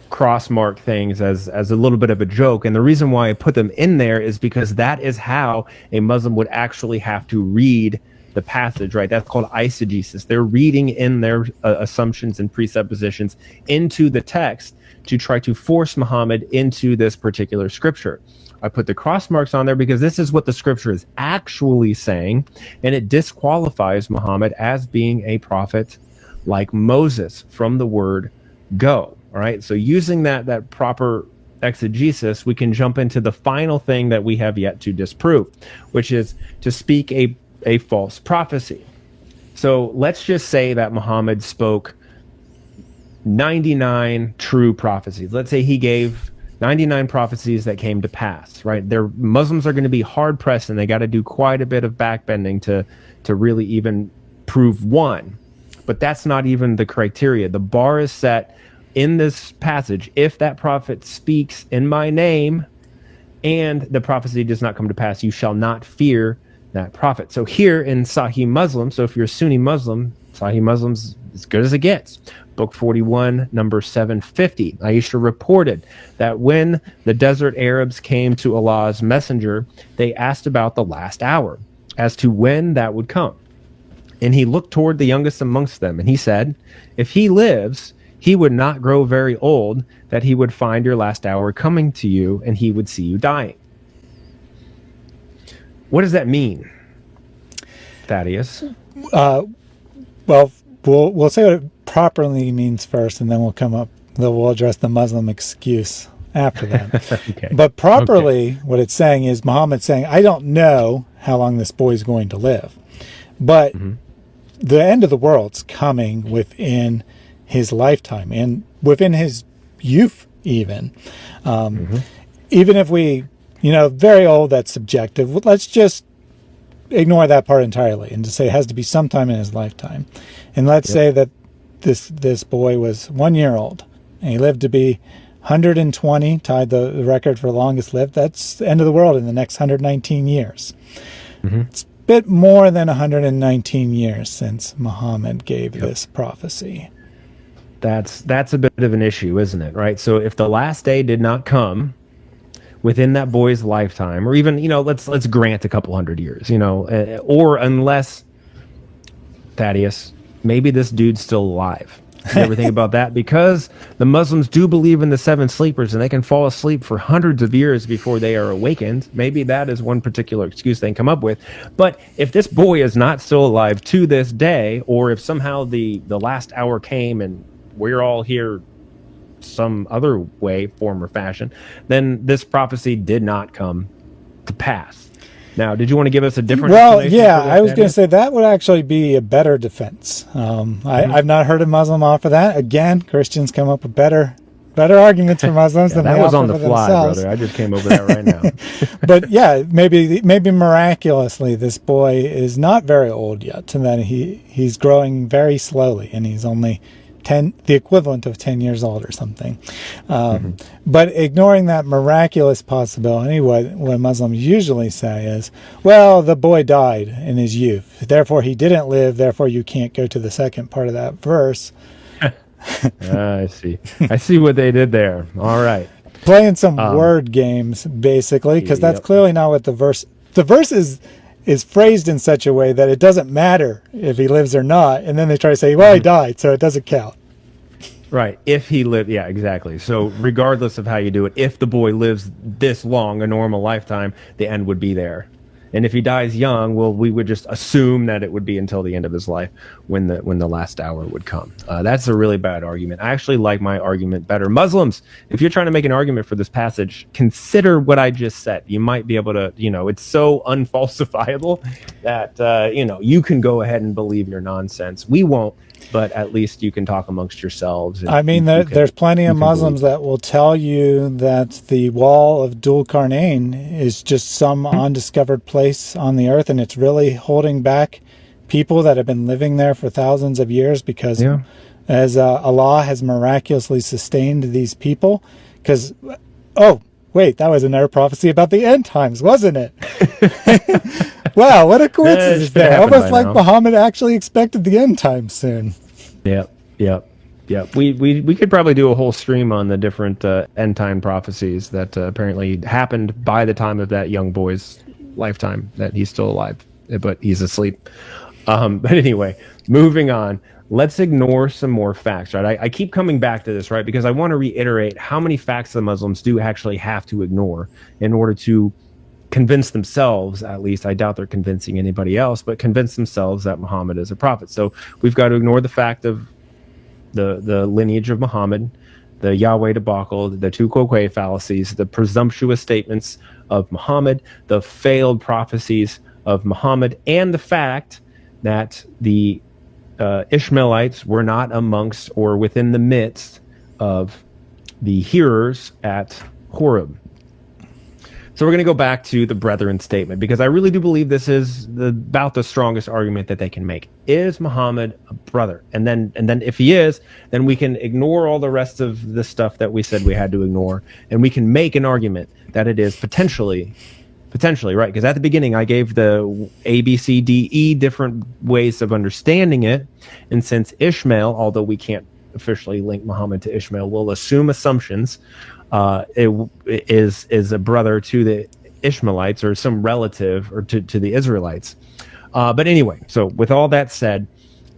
cross mark things as a little bit of a joke. And the reason why I put them in there is because that is how a Muslim would actually have to read the passage, right? That's called eisegesis. They're reading in their assumptions and presuppositions into the text to try to force Muhammad into this particular scripture. I put the cross marks on there because this is what the scripture is actually saying, and it disqualifies Muhammad as being a prophet like Moses from the word go. All right. So using that proper exegesis, we can jump into the final thing that we have yet to disprove, which is to speak a false prophecy. So let's just say that Muhammad spoke 99 true prophecies. Let's say he gave 99 prophecies that came to pass, right? Muslims are going to be hard pressed, and they got to do quite a bit of backbending to really even prove one. But that's not even the criteria. The bar is set in this passage. If that prophet speaks in my name and the prophecy does not come to pass, you shall not fear that prophet. So here in Sahih Muslim, so if you're a Sunni Muslim, Sahih Muslim's as good as it gets. Book 41, number 750. Aisha reported that when the desert Arabs came to Allah's messenger, they asked about the last hour, as to when that would come. And he looked toward the youngest amongst them, and he said, if he lives, he would not grow very old, that he would find your last hour coming to you, and he would see you dying. What does that mean, Thaddeus? Well, we'll say what it properly means first, and then we'll address the Muslim excuse after that. Okay. But properly, what it's saying is Muhammad saying, I don't know how long this boy's going to live. But the end of the world's coming within his lifetime and within his youth even. Even if we, very old, that's subjective. Let's just ignore that part entirely and just say it has to be sometime in his lifetime. And let's say that this boy was 1 year old and he lived to be 120, tied the record for longest lived. That's the end of the world in the next 119 years. It's a bit more than 119 years since Muhammad gave this prophecy. That's a bit of an issue, isn't it? Right. So if the last day did not come within that boy's lifetime, or even, let's grant a couple hundred years, or unless, Thaddeus, maybe this dude's still alive. You ever think about that? Because the Muslims do believe in the seven sleepers and they can fall asleep for hundreds of years before they are awakened. Maybe that is one particular excuse they can come up with. But if this boy is not still alive to this day, or if somehow the last hour came and we're all here some other way, form, or fashion, then this prophecy did not come to pass. Now, did you want to give us a different explanation? Well, yeah, I was going to say that would actually be a better defense. I've not heard a Muslim offer that. Again, Christians come up with better arguments for Muslims than that they was offer on the for fly, themselves. brother. I just came over that right now. But yeah, maybe miraculously this boy is not very old yet, and that he's growing very slowly, and he's only the equivalent of 10 years old or something. But ignoring that miraculous possibility, what Muslims usually say is, well, the boy died in his youth, therefore he didn't live, therefore you can't go to the second part of that verse. I see what they did there. All right. Playing some word games, basically, because that's clearly not what the verse is phrased in such a way that it doesn't matter if he lives or not, and then they try to say, well, he died, so it doesn't count. Right. If he lived, yeah, exactly. So regardless of how you do it, if the boy lives this long, a normal lifetime, the end would be there. And if he dies young, well, we would just assume that it would be until the end of his life when the last hour would come. That's a really bad argument. I actually like my argument better. Muslims, if you're trying to make an argument for this passage, consider what I just said. You might be able to, it's so unfalsifiable that, you can go ahead and believe your nonsense. We won't, but at least you can talk amongst yourselves. I mean, there's plenty of Muslims that will tell you that the wall of Dhul Qarnayn is just some undiscovered place on the earth, and it's really holding back people that have been living there for thousands of years because as Allah has miraculously sustained these people. Because, wait, that was another prophecy about the end times, wasn't it? Wow, what a coincidence there. Almost like Muhammad actually expected the end times soon. Yep. We could probably do a whole stream on the different end time prophecies that apparently happened by the time of that young boy's lifetime, that he's still alive, but he's asleep. But anyway, moving on. Let's ignore some more facts, right? I keep coming back to this, right? Because I want to reiterate how many facts the Muslims do actually have to ignore in order to convince themselves, at least, I doubt they're convincing anybody else, but convince themselves that Muhammad is a prophet. So we've got to ignore the fact of the lineage of Muhammad, the Yahweh debacle, the tu quoque fallacies, the presumptuous statements of Muhammad, the failed prophecies of Muhammad, and the fact that the Ishmaelites were not amongst or within the midst of the hearers at Horeb. So we're going to go back to the brethren statement, because I really do believe this is about the strongest argument that they can make. Is Muhammad a brother? And then if he is, then we can ignore all the rest of the stuff that we said we had to ignore, and we can make an argument that it is potentially, right? Because at the beginning I gave the A, B, C, D, E different ways of understanding it, and since Ishmael, although we can't officially link Muhammad to Ishmael, we'll assume assumptions. It is a brother to the Ishmaelites or some relative or to the Israelites. But anyway, so with all that said,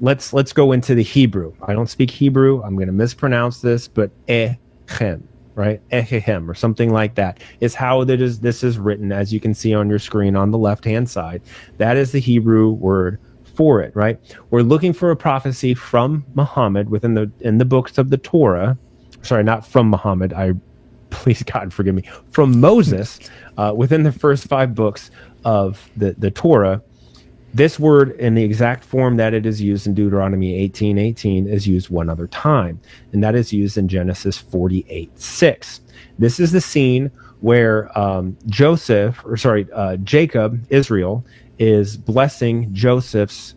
let's go into the Hebrew. I don't speak Hebrew. I'm going to mispronounce this, but Echem, right? Echem or something like that is how this is written, as you can see on your screen on the left-hand side. That is the Hebrew word for it, right? We're looking for a prophecy from Muhammad in the books of the Torah. Sorry, not from Muhammad. I please God forgive me, from Moses within the first 5 books of the Torah. This word in the exact form that it is used in Deuteronomy 18:18 is used one other time, and that is used in Genesis 48:6. This is the scene where Jacob, Israel, is blessing Joseph's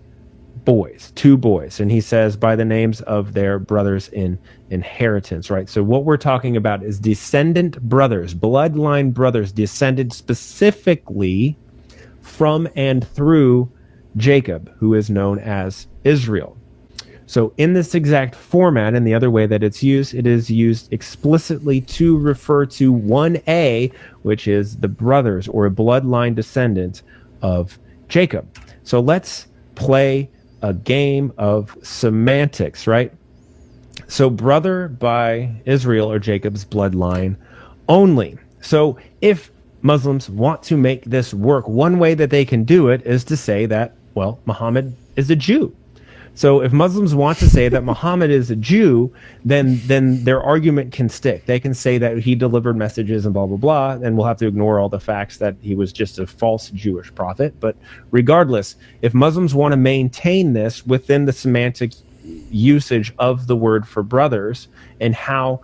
boys, 2 boys, and he says by the names of their brothers in inheritance, right? So what we're talking about is descendant brothers, bloodline brothers, descended specifically from and through Jacob, who is known as Israel. So in this exact format, and the other way that it's used, it is used explicitly to refer to 1A, which is the brothers or a bloodline descendant of Jacob. So let's play a game of semantics, right? So brother by Israel or Jacob's bloodline only. So if Muslims want to make this work, one way that they can do it is to say that, well, Muhammad is a Jew. So if Muslims want to say that Muhammad is a Jew, then their argument can stick. They can say that he delivered messages and blah, blah, blah, and we'll have to ignore all the facts that he was just a false Jewish prophet. But regardless, if Muslims want to maintain this within the semantic usage of the word for brothers and how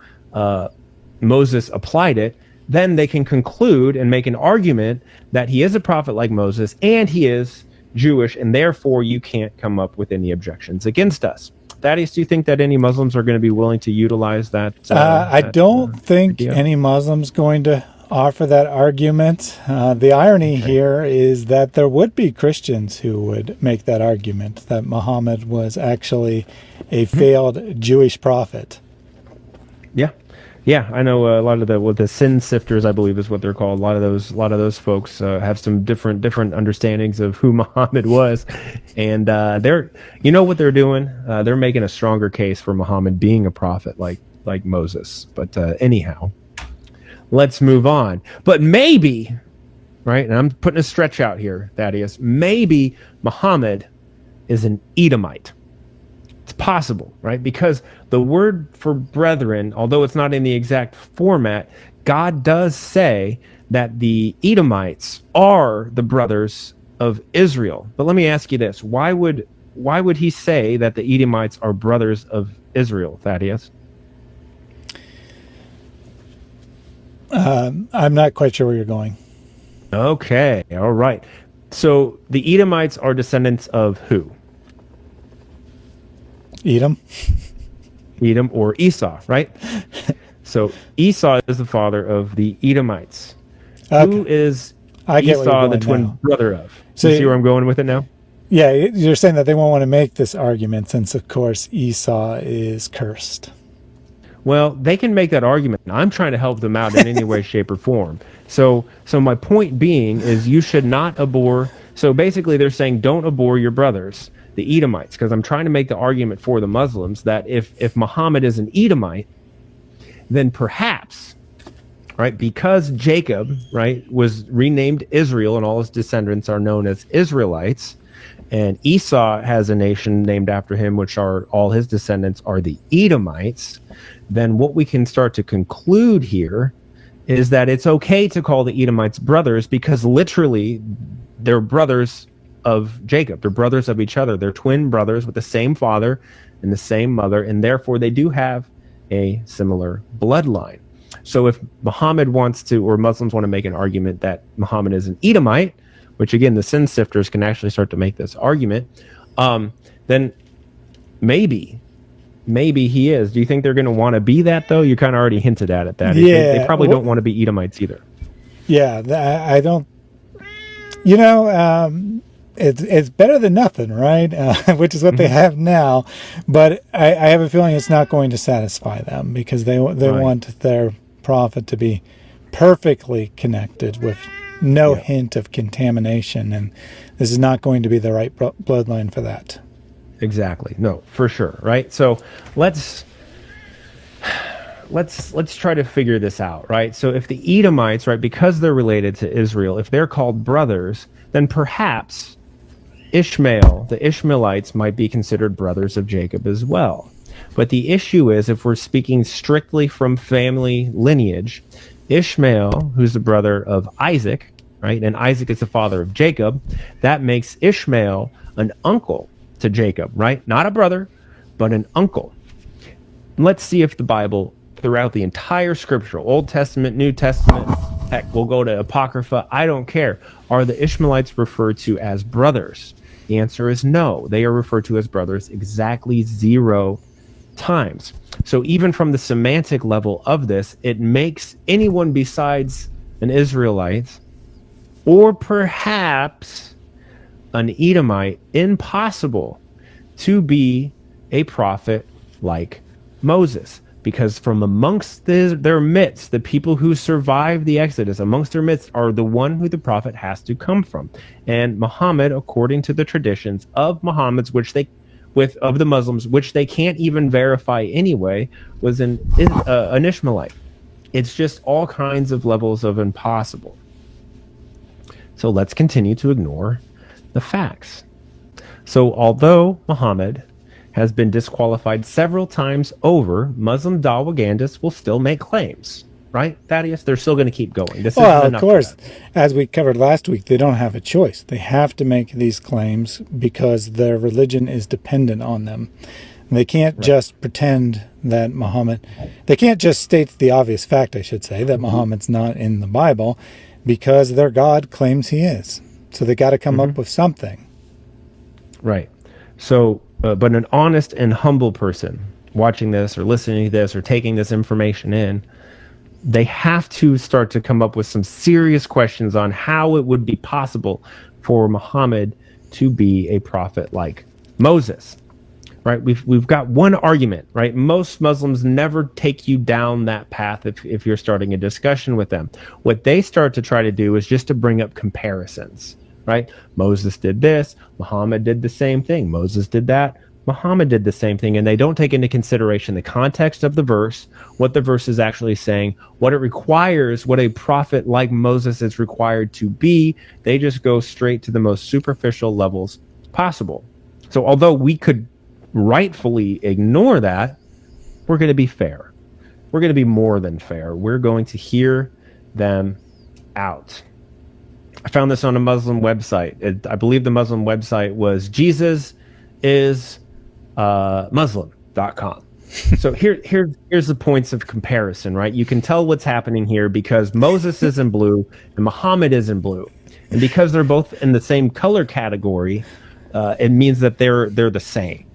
Moses applied it, then they can conclude and make an argument that he is a prophet like Moses and he is Jewish, and therefore you can't come up with any objections against us. Thaddeus, do you think that any Muslims are going to be willing to utilize that? I don't think idea? Any Muslims going to offer that argument. The irony here is that there would be Christians who would make that argument that Muhammad was actually a failed Jewish prophet. Yeah, I know a lot of the sin sifters, I believe is what they're called. A lot of those folks have some different understandings of who Muhammad was, and you know what they're doing? They're making a stronger case for Muhammad being a prophet like Moses. But anyhow, let's move on. But maybe, right? And I'm putting a stretch out here, Thaddeus. Maybe Muhammad is an Edomite. It's possible, right? Because the word for brethren, although it's not in the exact format, God does say that the Edomites are the brothers of Israel. But let me ask you this. Why would he say that the Edomites are brothers of Israel, Thaddeus? I'm not quite sure where you're going. Okay, all right. So the Edomites are descendants of who? Edom or Esau, right? So Esau is the father of the Edomites. Okay. Who is Esau the twin brother of? So you see where I'm going with it now? Yeah, you're saying that they won't want to make this argument since, of course, Esau is cursed. Well, they can make that argument. I'm trying to help them out in any way, shape, or form. So my point being is you should not abhor. So basically they're saying don't abhor your brothers, the Edomites, because I'm trying to make the argument for the Muslims that if Muhammad is an Edomite, then perhaps, right, because Jacob, right, was renamed Israel and all his descendants are known as Israelites, and Esau has a nation named after him, which are all his descendants are the Edomites, then what we can start to conclude here is that it's okay to call the Edomites brothers because literally they're brothers of Jacob. They're brothers of each other. They're twin brothers with the same father and the same mother, and therefore they do have a similar bloodline. So if Muhammad wants to, or Muslims want to make an argument that Muhammad is an Edomite, which again, the sin sifters can actually start to make this argument, then maybe he is. Do you think they're going to want to be that, though? You kind of already hinted at it. That they probably don't want to be Edomites either. Yeah, I don't. It's better than nothing, right? Which is what they have now. But I have a feeling it's not going to satisfy them because they want their prophet to be perfectly connected with no hint of contamination, and this is not going to be the right bloodline for that. Exactly. No, for sure. Right. So let's try to figure this out. Right. So if the Edomites, right, because they're related to Israel, if they're called brothers, then perhaps the Ishmaelites might be considered brothers of Jacob as well. But the issue is, if we're speaking strictly from family lineage, Ishmael, who's the brother of Isaac, right? And Isaac is the father of Jacob. That makes Ishmael an uncle to Jacob, right? Not a brother, but an uncle. Let's see if the Bible, throughout the entire scripture, Old Testament, New Testament, heck, we'll go to Apocrypha, I don't care. Are the Ishmaelites referred to as brothers? The answer is no. They are referred to as brothers exactly 0 times. So even from the semantic level of this, it makes anyone besides an Israelite or perhaps an Edomite impossible to be a prophet like Moses, because from amongst their midst, the people who survived the Exodus, amongst their midst are the one who the prophet has to come from. And Muhammad, according to the traditions of Muhammad's, of the Muslims, which they can't even verify anyway, was an Ishmaelite. It's just all kinds of levels of impossible. So let's continue to ignore the facts. So although Muhammad has been disqualified several times over, Muslim Dawagandists will still make claims, right, Thaddeus? They're still going to keep going. Well, of course, as we covered last week, they don't have a choice. They have to make these claims because their religion is dependent on them. They can't just pretend that they can't just state the obvious fact, I should say, that Muhammad's not in the Bible, because their God claims he is. So they got to come up with something. Right. So, but an honest and humble person watching this or listening to this or taking this information in, they have to start to come up with some serious questions on how it would be possible for Muhammad to be a prophet like Moses. Right? We've got one argument, right? Most Muslims never take you down that path if you're starting a discussion with them. What they start to try to do is just to bring up comparisons, right? Moses did this, Muhammad did the same thing. Moses did that, Muhammad did the same thing. And they don't take into consideration the context of the verse, what the verse is actually saying, what it requires, what a prophet like Moses is required to be. They just go straight to the most superficial levels possible. So although we could rightfully ignore that, we're going to be fair. We're going to be more than fair. We're going to hear them out. I found this on a Muslim website. I believe the Muslim website was JesusIsMuslim.com. So here's the points of comparison, right? You can tell what's happening here because Moses is in blue and Muhammad is in blue. And because they're both in the same color category, it means that they're the same.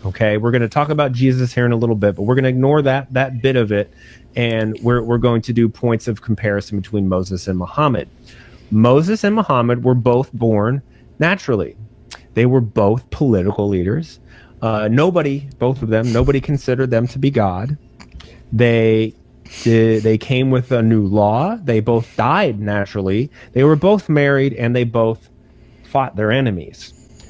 Okay, we're going to talk about Jesus here in a little bit, but we're going to ignore that bit of it, and we're going to do points of comparison between Moses and Muhammad. Moses and Muhammad were both born naturally. They were both political leaders. Nobody considered them to be God. They came with a new law. They both died naturally. They were both married, and they both fought their enemies.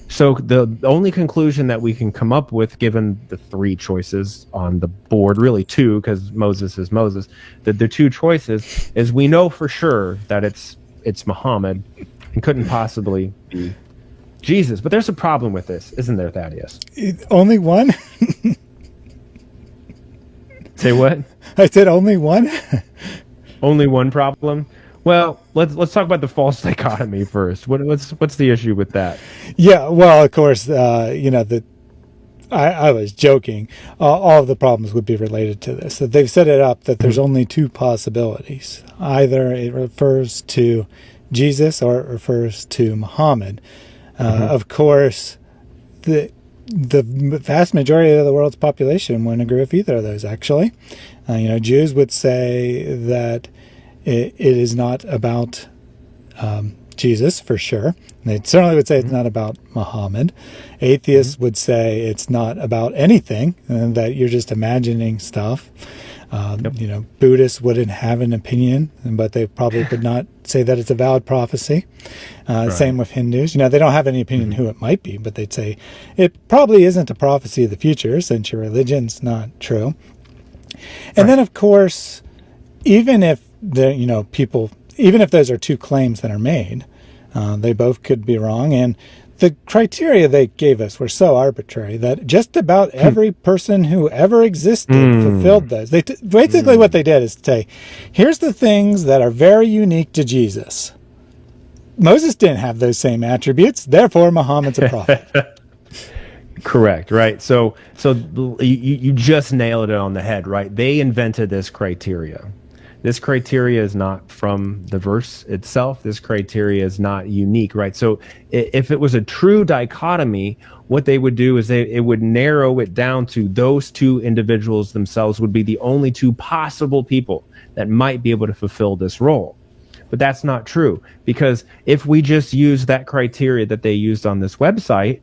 So the only conclusion that we can come up with, given the 3 choices on the board, really 2, because Moses is Moses, the 2 choices is we know for sure that it's Muhammad and couldn't possibly be Jesus. But there's a problem with this, isn't there, Thaddeus? Only one? Say what? I said only one? Only one problem? Well, let's talk about the false dichotomy first. What's the issue with that? Yeah, well, of course, I was joking. All of the problems would be related to this. That they've set it up that there's only 2 possibilities. Either it refers to Jesus or it refers to Muhammad. Of course, the vast majority of the world's population wouldn't agree with either of those, actually. Jews would say that it is not about Jesus, for sure. They certainly would say it's not about Muhammad. Atheists would say it's not about anything, and that you're just imagining stuff. Buddhists wouldn't have an opinion, but they probably would not say that it's a valid prophecy. Same with Hindus. They don't have any opinion who it might be, but they'd say it probably isn't a prophecy of the future since your religion's not true. And then, of course, even if even if those are 2 claims that are made, they both could be wrong. And the criteria they gave us were so arbitrary that just about every person who ever existed fulfilled those. Basically what they did is say, here's the things that are very unique to Jesus. Moses didn't have those same attributes, therefore Muhammad's a prophet. Correct, right? So you just nailed it on the head, right? They invented this criteria. This criteria is not from the verse itself. This criteria is not unique, right? So if it was a true dichotomy, what they would do is it would narrow it down to those two individuals themselves would be the only two possible people that might be able to fulfill this role. But that's not true, because if we just use that criteria that they used on this website,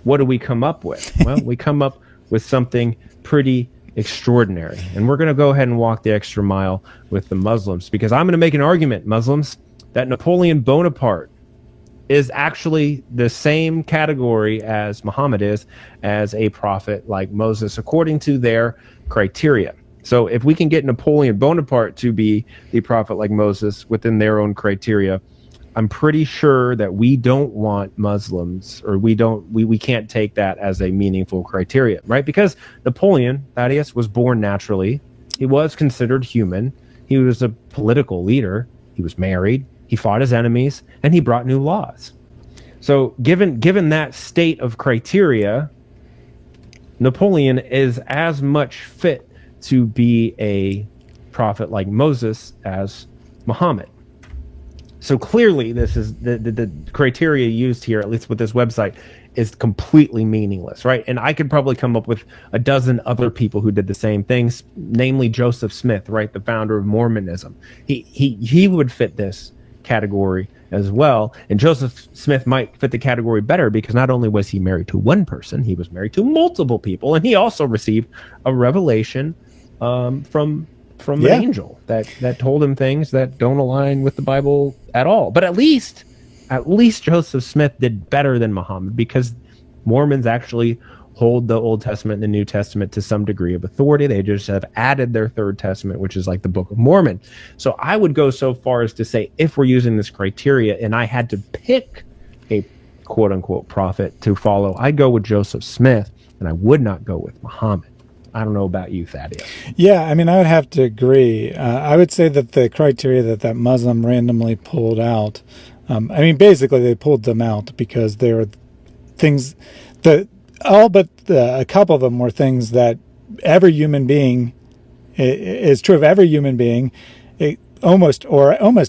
what do we come up with? Well, we come up with something pretty extraordinary. And we're going to go ahead and walk the extra mile with the Muslims, because I'm going to make an argument, Muslims, that Napoleon Bonaparte is actually the same category as Muhammad is, as a prophet like Moses, according to their criteria. So if we can get Napoleon Bonaparte to be the prophet like Moses within their own criteria, I'm pretty sure that we don't want Muslims, or we can't take that as a meaningful criteria, right? Because Napoleon, Thaddeus, was born naturally. He was considered human. He was a political leader. He was married. He fought his enemies, and he brought new laws. So given that state of criteria, Napoleon is as much fit to be a prophet like Moses as Muhammad. So clearly, this is the criteria used here, at least with this website, is completely meaningless, right? And I could probably come up with a dozen other people who did the same things, namely Joseph Smith, right, the founder of Mormonism. He would fit this category as well. And Joseph Smith might fit the category better because not only was he married to one person, he was married to multiple people, and he also received a revelation from an angel that told him things that don't align with the Bible at all. But at least Joseph Smith did better than Muhammad, because Mormons actually hold the Old Testament and the New Testament to some degree of authority. They just have added their third testament, which is like the Book of Mormon. So I would go so far as to say, if we're using this criteria and I had to pick a quote unquote prophet to follow, I'd go with Joseph Smith, and I would not go with Muhammad. I don't know about you, Thaddeus. Yeah, I mean, I would have to agree. I would say that the criteria that Muslim randomly pulled out, basically they pulled them out because they were things a couple of them were things that every human being is true of every human being, almost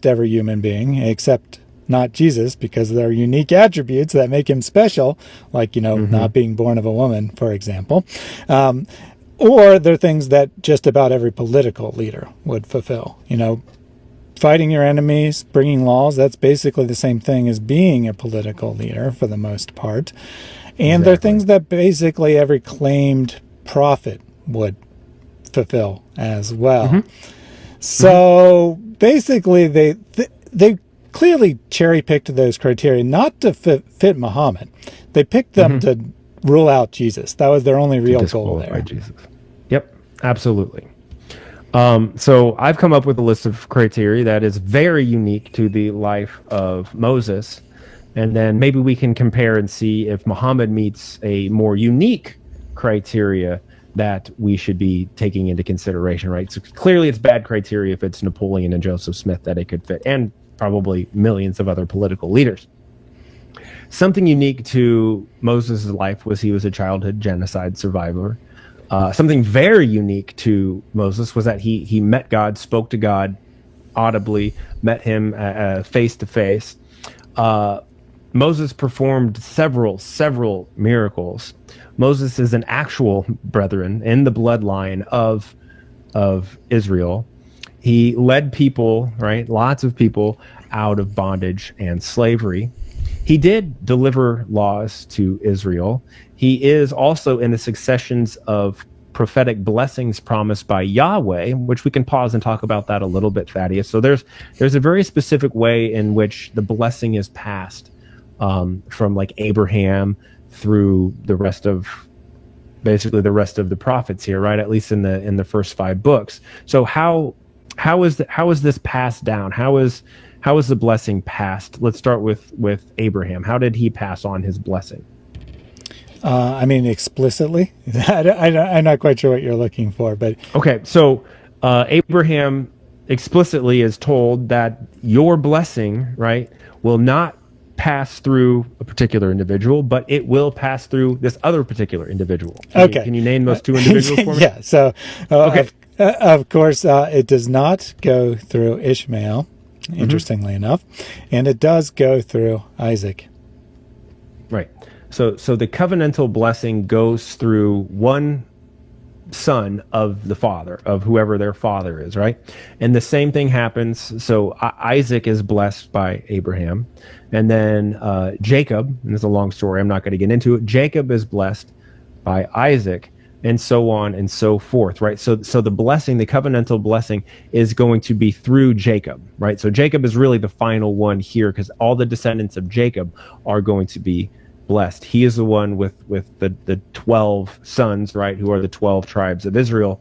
every human being, except not Jesus, because there are unique attributes that make him special, like, not being born of a woman, for example. Or they're things that just about every political leader would fulfill. Fighting your enemies, bringing laws, that's basically the same thing as being a political leader for the most part. And they're things that basically every claimed prophet would fulfill as well. So basically they clearly cherry-picked those criteria not to fit Muhammad. They picked them to rule out Jesus. That was their only real goal there. Jesus. Yep, absolutely. So I've come up with a list of criteria that is very unique to the life of Moses. And then maybe we can compare and see if Muhammad meets a more unique criteria that we should be taking into consideration, right? So clearly it's bad criteria if it's Napoleon and Joseph Smith that it could fit, and probably millions of other political leaders. Something unique to Moses' life was he was a childhood genocide survivor. Something very unique to Moses was that he met God, spoke to God audibly, met him face to face. Moses performed several miracles. Moses is an actual brethren in the bloodline of Israel. He led people, right? Lots of people out of bondage and slavery. He did deliver laws to Israel. He is also in the successions of prophetic blessings promised by Yahweh, which we can pause and talk about that a little bit, Thaddeus. So there's a very specific way in which the blessing is passed from like Abraham through the rest of the prophets here, right? At least in the first 5 books. So how is this passed down? How is how is the blessing passed? Let's start with Abraham. How did he pass on his blessing? I mean, explicitly. I'm not quite sure what you're looking for, but okay. So Abraham explicitly is told that your blessing, right, will not pass through a particular individual, but it will pass through this other particular individual. Can you name those two individuals for me? Yeah. So, of course, it does not go through Ishmael, interestingly enough, and it does go through Isaac. Right. So the covenantal blessing goes through one son of the father, of whoever their father is, right? And the same thing happens. So Isaac is blessed by Abraham, and then Jacob, and it's a long story, I'm not going to get into it, Jacob is blessed by Isaac, and so on and so forth, right? So the blessing, the covenantal blessing, is going to be through Jacob, right? So Jacob is really the final one here, because all the descendants of Jacob are going to be blessed. He is the one with the 12 sons, right, who are the 12 tribes of Israel.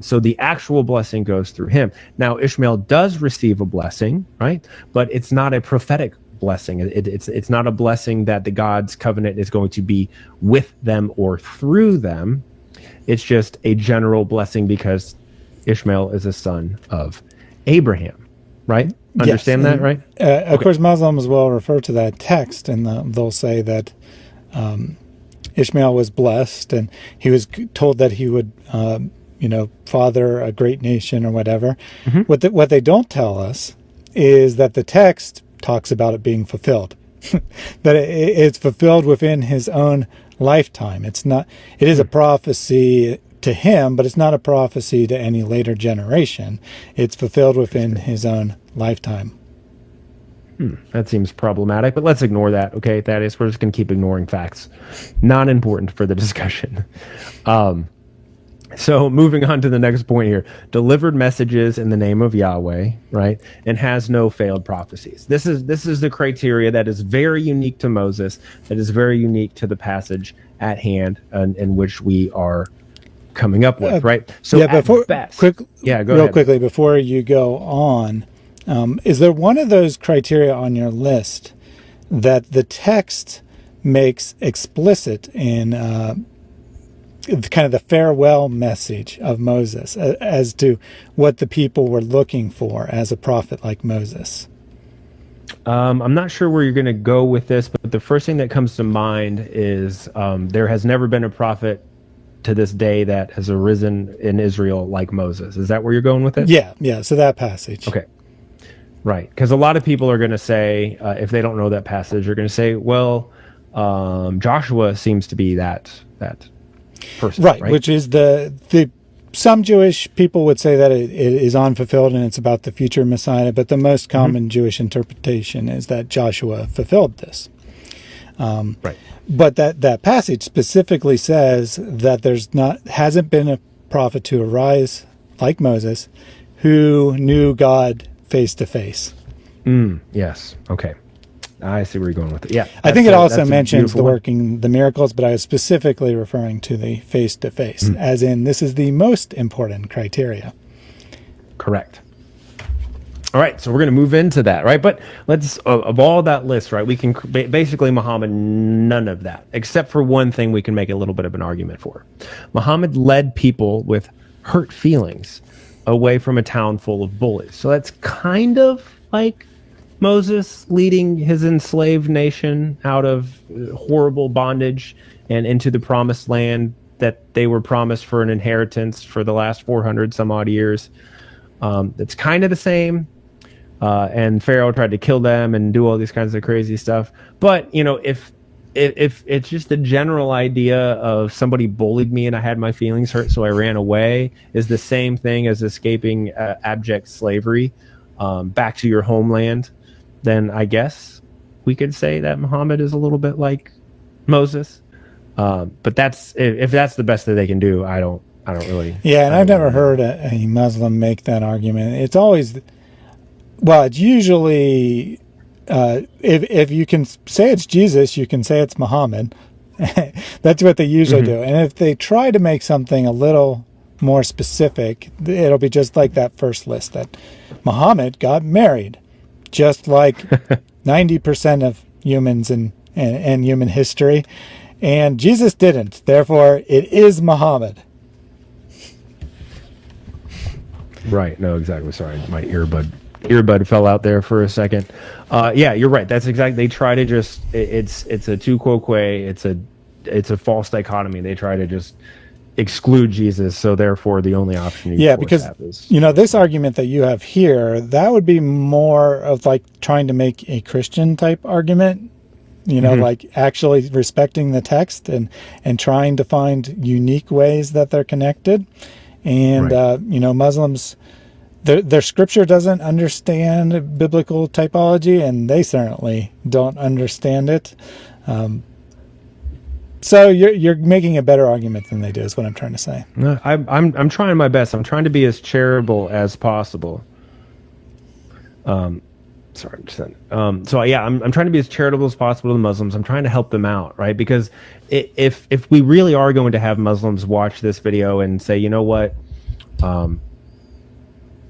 So the actual blessing goes through him. Now Ishmael does receive a blessing, right, but it's not a prophetic blessing. It's not a blessing that the God's covenant is going to be with them or through them. It's just a general blessing because Ishmael is a son of Abraham, right? Understand that, right? Of course, Muslims will refer to that text, and they'll say that Ishmael was blessed, and he was told that he would, father a great nation or whatever. What they don't tell us is that the text talks about it being fulfilled, that it's fulfilled within his own lifetime. It is a prophecy to him, but it's not a prophecy to any later generation. It's fulfilled within his own lifetime. That seems problematic, but let's ignore that, okay, Thaddeus? We're just going to keep ignoring facts. Not important for the discussion. So moving on to the next point here. Delivered messages in the name of Yahweh, right? And has no failed prophecies. This is the criteria that is very unique to Moses, that is very unique to the passage at hand, in which we are coming up with, right? So real ahead. Quickly, before you go on, is there one of those criteria on your list that the text makes explicit in kind of the farewell message of Moses as to what the people were looking for as a prophet like Moses? I'm not sure where you're going to go with this, but the first thing that comes to mind is there has never been a prophet to this day that has arisen in Israel like Moses. Is that where you're going with it? Yeah. So that passage. Okay. Right. Because a lot of people are going to say, if they don't know that passage, they're going to say, well, Joshua seems to be that person. Right. Which is some Jewish people would say that it is unfulfilled and it's about the future Messiah, but the most common Jewish interpretation is that Joshua fulfilled this. Right. But that passage specifically says that hasn't been a prophet to arise like Moses who knew God face to face. Yes. Okay. I see where you're going with it. Yeah. I think it also mentions the miracles, but I was specifically referring to the face to face, as in this is the most important criteria. Correct. All right, so we're going to move into that, right? But let's, of all that list, right, we can basically Muhammad, none of that, except for one thing we can make a little bit of an argument for. Muhammad led people with hurt feelings away from a town full of bullies. So that's kind of like Moses leading his enslaved nation out of horrible bondage and into the promised land that they were promised for an inheritance for the last 400 some odd years. It's kind of the same. And Pharaoh tried to kill them and do all these kinds of crazy stuff. But, if it's just the general idea of somebody bullied me and I had my feelings hurt, so I ran away, is the same thing as escaping abject slavery back to your homeland, then I guess we could say that Muhammad is a little bit like Moses. But if that's the best that they can do, I don't really. Yeah, and I've never heard a Muslim make that argument. It's always, it's usually, if you can say it's Jesus, you can say it's Muhammad. That's what they usually do. And if they try to make something a little more specific, it'll be just like that first list, that Muhammad got married. just like 90% of humans and human history. And Jesus didn't. Therefore, it is Muhammad. Right. No, exactly. Sorry, my earbud fell out there for a second. Yeah, you're right. That's exactly. They try to just. It's a tu quoque. It's a false dichotomy. They try to just exclude Jesus, so therefore the only option you because have is, this argument that you have here, that would be more of like trying to make a Christian type argument. Like actually respecting the text and trying to find unique ways that they're connected. And, right. Muslims, their scripture doesn't understand biblical typology, and they certainly don't understand it. So you're making a better argument than they do, is what I'm trying to say. No, I'm trying my best. I'm trying to be as charitable as possible. Sorry, so yeah, I'm trying to be as charitable as possible to the Muslims. I'm trying to help them out, right? Because if we really are going to have Muslims watch this video and say, you know what,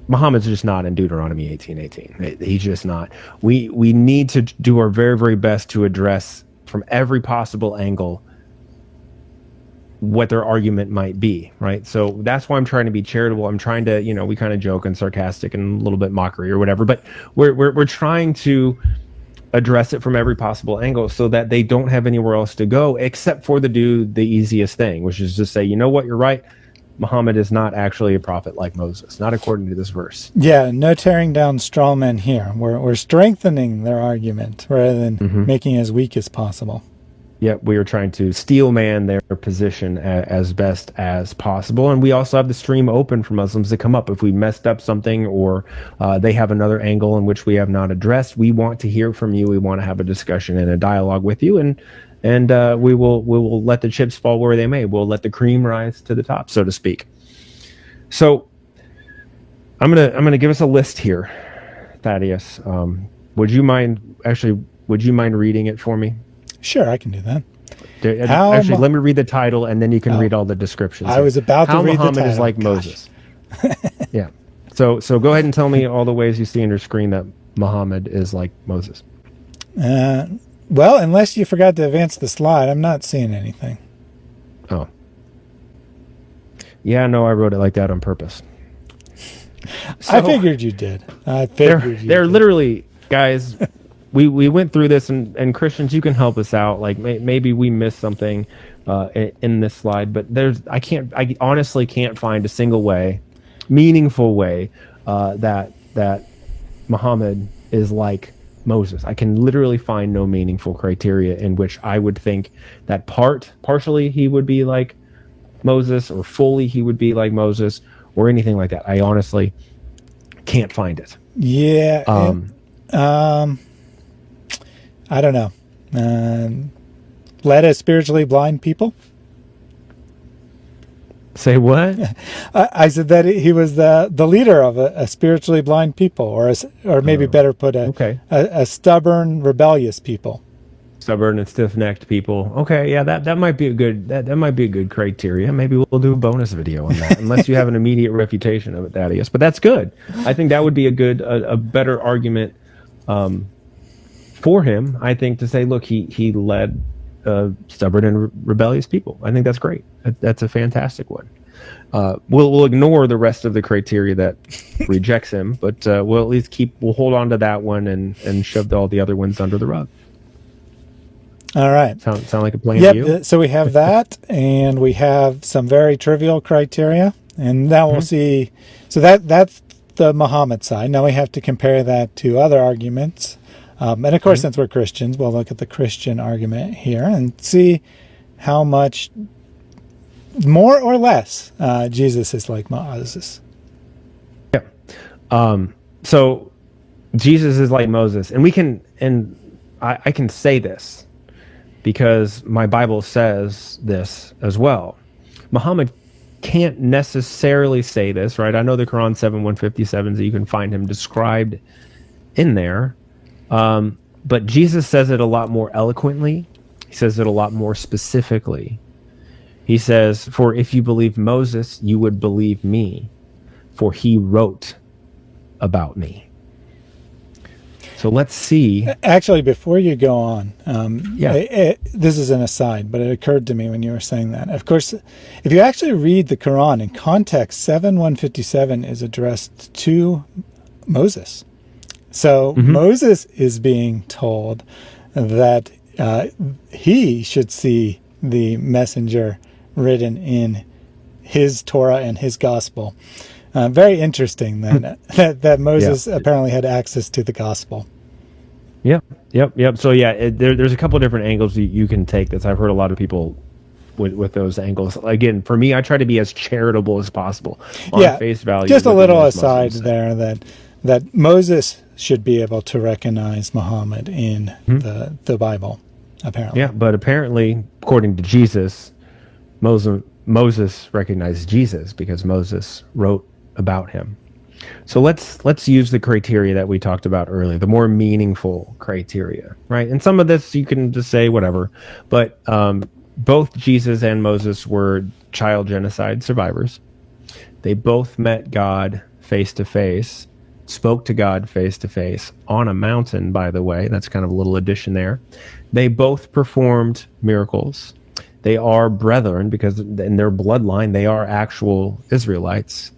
Muhammad's just not in Deuteronomy 18:18. He's just not. We need to do our very, very best to address from every possible angle what their argument might be, right? So that's why I'm trying to be charitable. I'm trying to, we kind of joke and sarcastic and a little bit mockery or whatever, but we're trying to address it from every possible angle so that they don't have anywhere else to go except for the easiest thing, which is to say, you know what, you're right. Muhammad is not actually a prophet like Moses, not according to this verse. Yeah, no tearing down straw men here. We're strengthening their argument rather than making it as weak as possible. Yep, we are trying to steel man their position as best as possible. And we also have the stream open for Muslims to come up. If we messed up something or they have another angle in which we have not addressed, we want to hear from you. We want to have a discussion and a dialogue with you. And we will let the chips fall where they may. We'll let the cream rise to the top, so to speak. So I'm gonna give us a list here, Thaddeus. Would you mind reading it for me? Sure, I can do that. Actually, let me read the title, and then you can read all the descriptions. I was about to read the title. How Muhammad is like Moses. Yeah. So go ahead and tell me all the ways you see on your screen that Muhammad is like Moses. Well, unless you forgot to advance the slide, I'm not seeing anything. Oh. Yeah, no, I wrote it like that on purpose. I figured you did. They're literally, guys... We went through this, and Christians, you can help us out. Like maybe we missed something in this slide, but I honestly can't find a single way, meaningful way, that Muhammad is like Moses. I can literally find no meaningful criteria in which I would think that partially he would be like Moses, or fully he would be like Moses, or anything like that. I honestly can't find it. Yeah. I don't know. Led as spiritually blind people? Say what? I said that he was the leader of a spiritually blind people, or maybe better put, a stubborn, rebellious people. Stubborn and stiff-necked people. Okay, yeah, that might be a good that might be a good criteria. Maybe we'll do a bonus video on that, unless you have an immediate refutation of it, Thaddeus. But that's good. I think that would be a better argument. For him, I think, to say, look, he led stubborn and rebellious people. I think that's great. That's a fantastic one. We'll ignore the rest of the criteria that rejects him, but we'll at least we'll hold on to that one and shove all the other ones under the rug. All right. Sound like a plan to you? So we have that, and we have some very trivial criteria, and now we'll see. So that's the Muhammad side. Now we have to compare that to other arguments. And of course, since we're Christians, we'll look at the Christian argument here and see how much more or less Jesus is like Moses. Yeah. So Jesus is like Moses, and I can say this because my Bible says this as well. Muhammad can't necessarily say this, right? I know the Quran 7:157, that you can find him described in there. But Jesus says it a lot more eloquently. He says it a lot more specifically. He says, for if you believe Moses, you would believe me, for he wrote about me. So let's see. Actually, before you go on, Yeah. this is an aside, but it occurred to me when you were saying that. Of course, if you actually read the Quran in context, 7:157 is addressed to Moses. So Moses is being told that he should see the messenger written in his Torah and his gospel. Very interesting that Moses apparently had access to the gospel. Yep. So yeah, there's a couple of different angles you can take this. I've heard a lot of people with those angles. Again, for me, I try to be as charitable as possible on face value. Just a little aside there that Moses should be able to recognize Muhammad in the Bible, apparently. Yeah, but apparently, according to Jesus, Moses recognized Jesus because Moses wrote about him. So let's use the criteria that we talked about earlier, the more meaningful criteria, right? And some of this you can just say whatever, but both Jesus and Moses were child genocide survivors. They both met God face to face, spoke to God face to face on a mountain, by the way. That's kind of a little addition there. They both performed miracles. They are brethren because in their bloodline, they are actual Israelites.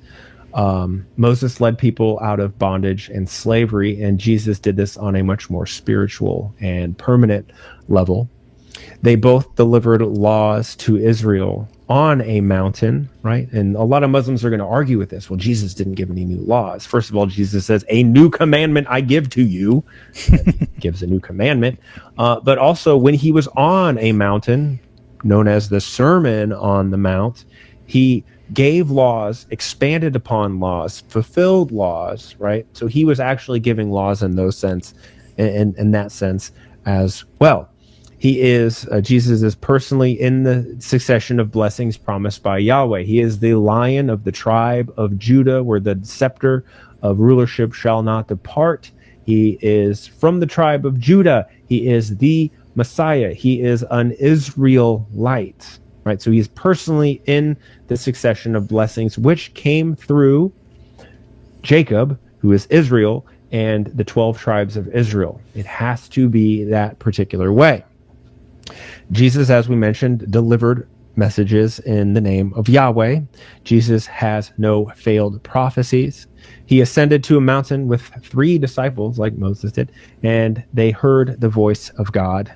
Moses led people out of bondage and slavery, and Jesus did this on a much more spiritual and permanent level. They both delivered laws to Israel on a mountain, right? And a lot of Muslims are going to argue with this. Well, Jesus didn't give any new laws. First of all, Jesus says, "A new commandment I give to you." He gives a new commandment. But also when he was on a mountain, known as the Sermon on the Mount, he gave laws, expanded upon laws, fulfilled laws, right? So he was actually giving laws in those sense, in that sense as well. He is, Jesus is personally in the succession of blessings promised by Yahweh. He is the Lion of the tribe of Judah, where the scepter of rulership shall not depart. He is from the tribe of Judah. He is the Messiah. He is an Israelite, right? So he's personally in the succession of blessings, which came through Jacob, who is Israel, and the 12 tribes of Israel. It has to be that particular way. Jesus, as we mentioned, delivered messages in the name of Yahweh. Jesus has no failed prophecies. He ascended to a mountain with 3 disciples, like Moses did, and they heard the voice of God.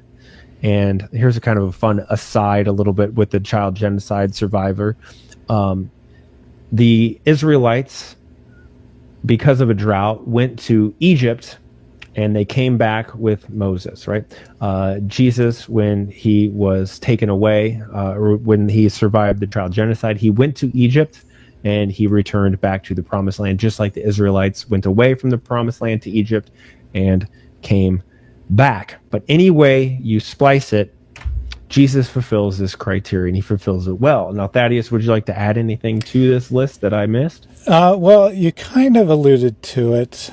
And here's a kind of a fun aside a little bit with the child genocide survivor. The Israelites, because of a drought, went to Egypt, and they came back with Moses, right? Jesus, when he was taken away, or when he survived the child genocide, he went to Egypt and he returned back to the promised land, just like the Israelites went away from the promised land to Egypt and came back. But any way you splice it, Jesus fulfills this criteria, and he fulfills it well. Now, Thaddeus, would you like to add anything to this list that I missed? Well, you kind of alluded to it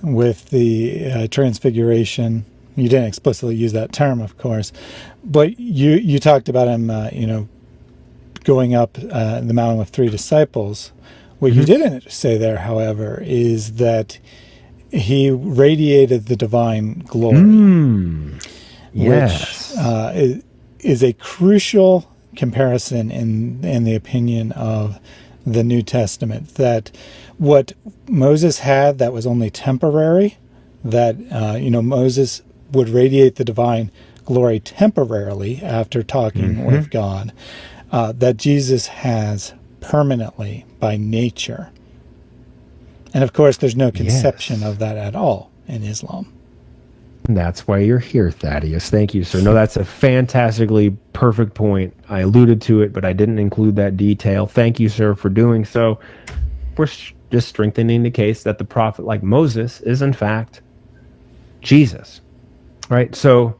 with the transfiguration. You didn't explicitly use that term, of course, but you talked about him, going up the mountain with 3 disciples. What you didn't say there, however, is that he radiated the divine glory, Yes. which is a crucial comparison in the opinion of the New Testament, that what Moses had that was only temporary, that Moses would radiate the divine glory temporarily after talking with God, that Jesus has permanently by nature. And of course, there's no conception of that at all in Islam. That's why you're here, Thaddeus. Thank you, sir. No, that's a fantastically perfect point. I alluded to it, but I didn't include that detail. Thank you, sir, for doing so. We're just strengthening the case that the prophet like Moses is, in fact, Jesus. Right? So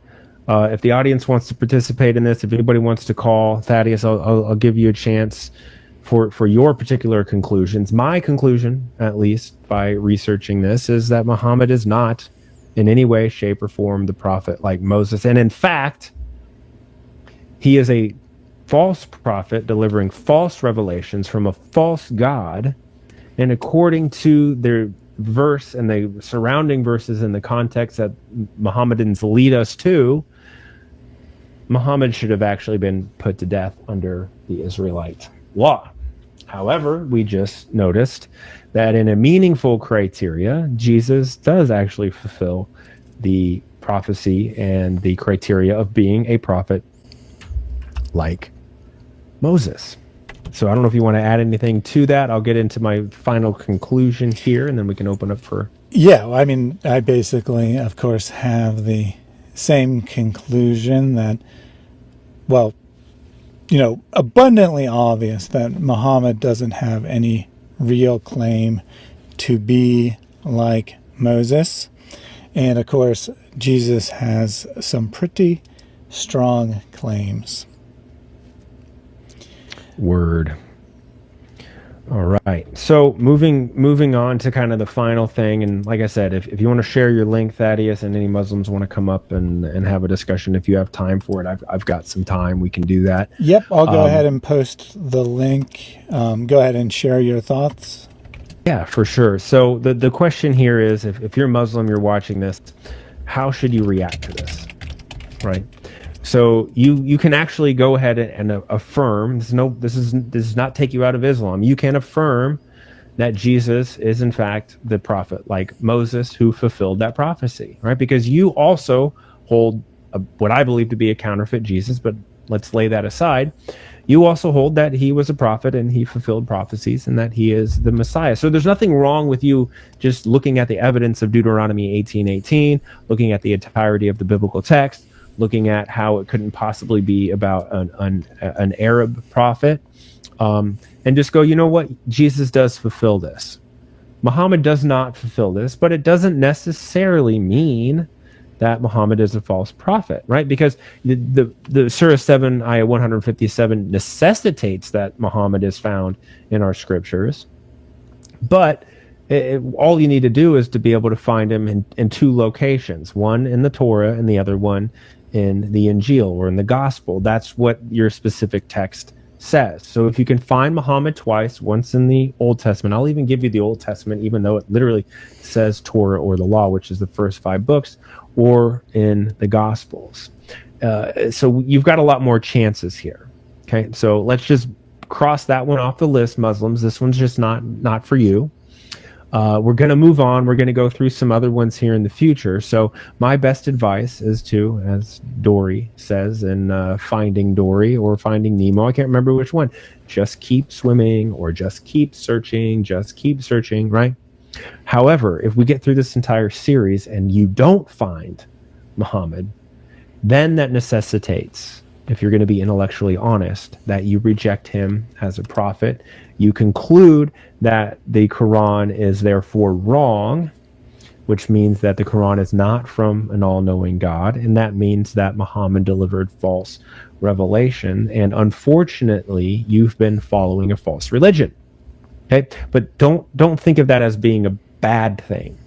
if the audience wants to participate in this, if anybody wants to call, Thaddeus, I'll give you a chance for your particular conclusions. My conclusion, at least, by researching this, is that Muhammad is not in any way, shape, or form the prophet like Moses. And in fact, he is a false prophet delivering false revelations from a false God. And according to verse and the surrounding verses in the context that Mohammedans lead us to, Muhammad should have actually been put to death under the Israelite law. However, we just noticed that in a meaningful criteria, Jesus does actually fulfill the prophecy and the criteria of being a prophet like Moses. So I don't know if you want to add anything to that. I'll get into my final conclusion here, and then we can open up for... Yeah, I mean, I basically, of course, have the same conclusion that, well, abundantly obvious that Muhammad doesn't have any real claim to be like Moses. And, of course, Jesus has some pretty strong claims. Word. All right. So moving on to kind of the final thing, and like I said, if you want to share your link, Thaddeus, and any Muslims want to come up and have a discussion, if you have time for it, I've got some time. We can do that. Yep, I'll go ahead and post the link. Go ahead and share your thoughts. Yeah, for sure. So the question here is, if you're Muslim, you're watching this, how should you react to this? Right. So you can actually go ahead and affirm. This does not take you out of Islam. You can affirm that Jesus is in fact the prophet like Moses who fulfilled that prophecy, right? Because you also hold what I believe to be a counterfeit Jesus, but let's lay that aside. You also hold that he was a prophet and he fulfilled prophecies and that he is the Messiah. So there's nothing wrong with you just looking at the evidence of Deuteronomy 18:18, looking at the entirety of the biblical text, looking at how it couldn't possibly be about an Arab prophet, and just go, you know what? Jesus does fulfill this. Muhammad does not fulfill this, but it doesn't necessarily mean that Muhammad is a false prophet, right? Because the Surah 7, ayah 157 necessitates that Muhammad is found in our scriptures, but all you need to do is to be able to find him in two locations, one in the Torah and the other one in the Injil or in the Gospel. That's what your specific text says. So if you can find Muhammad twice, once in the Old Testament, I'll even give you the Old Testament, even though it literally says Torah or the law, which is the first 5 books, or in the Gospels. So you've got a lot more chances here. Okay, so let's just cross that one off the list, Muslims. This one's just not for you. We're going to move on. We're going to go through some other ones here in the future. So my best advice is to, as Dory says in Finding Dory or Finding Nemo, I can't remember which one, just keep swimming or just keep searching, right? However, if we get through this entire series and you don't find Muhammad, then that necessitates, if you're going to be intellectually honest, that you reject him as a prophet. You conclude that the Quran is therefore wrong, which means that the Quran is not from an all-knowing God, and that means that Muhammad delivered false revelation, and unfortunately, you've been following a false religion. Okay, but don't think of that as being a bad thing.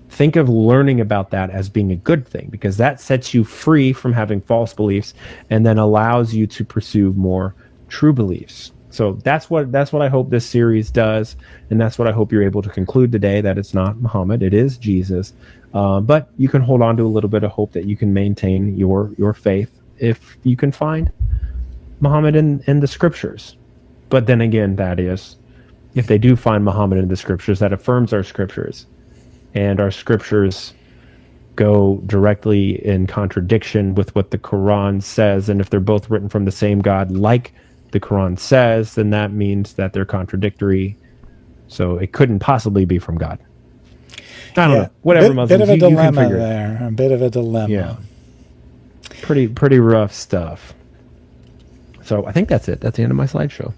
Think of learning about that as being a good thing, because that sets you free from having false beliefs and then allows you to pursue more true beliefs. So that's what I hope this series does, and that's what I hope you're able to conclude today, that it's not Muhammad, it is Jesus. But you can hold on to a little bit of hope that you can maintain your faith if you can find Muhammad in the scriptures. But then again, that is, if they do find Muhammad in the scriptures, that affirms our scriptures. And our scriptures go directly in contradiction with what the Quran says. And if they're both written from the same God, like the Quran says, then that means that they're contradictory. So it couldn't possibly be from God. I don't know. Whatever, Muslims. Bit of a dilemma there. A bit of a dilemma. Yeah. Pretty rough stuff. So I think that's it. That's the end of my slideshow.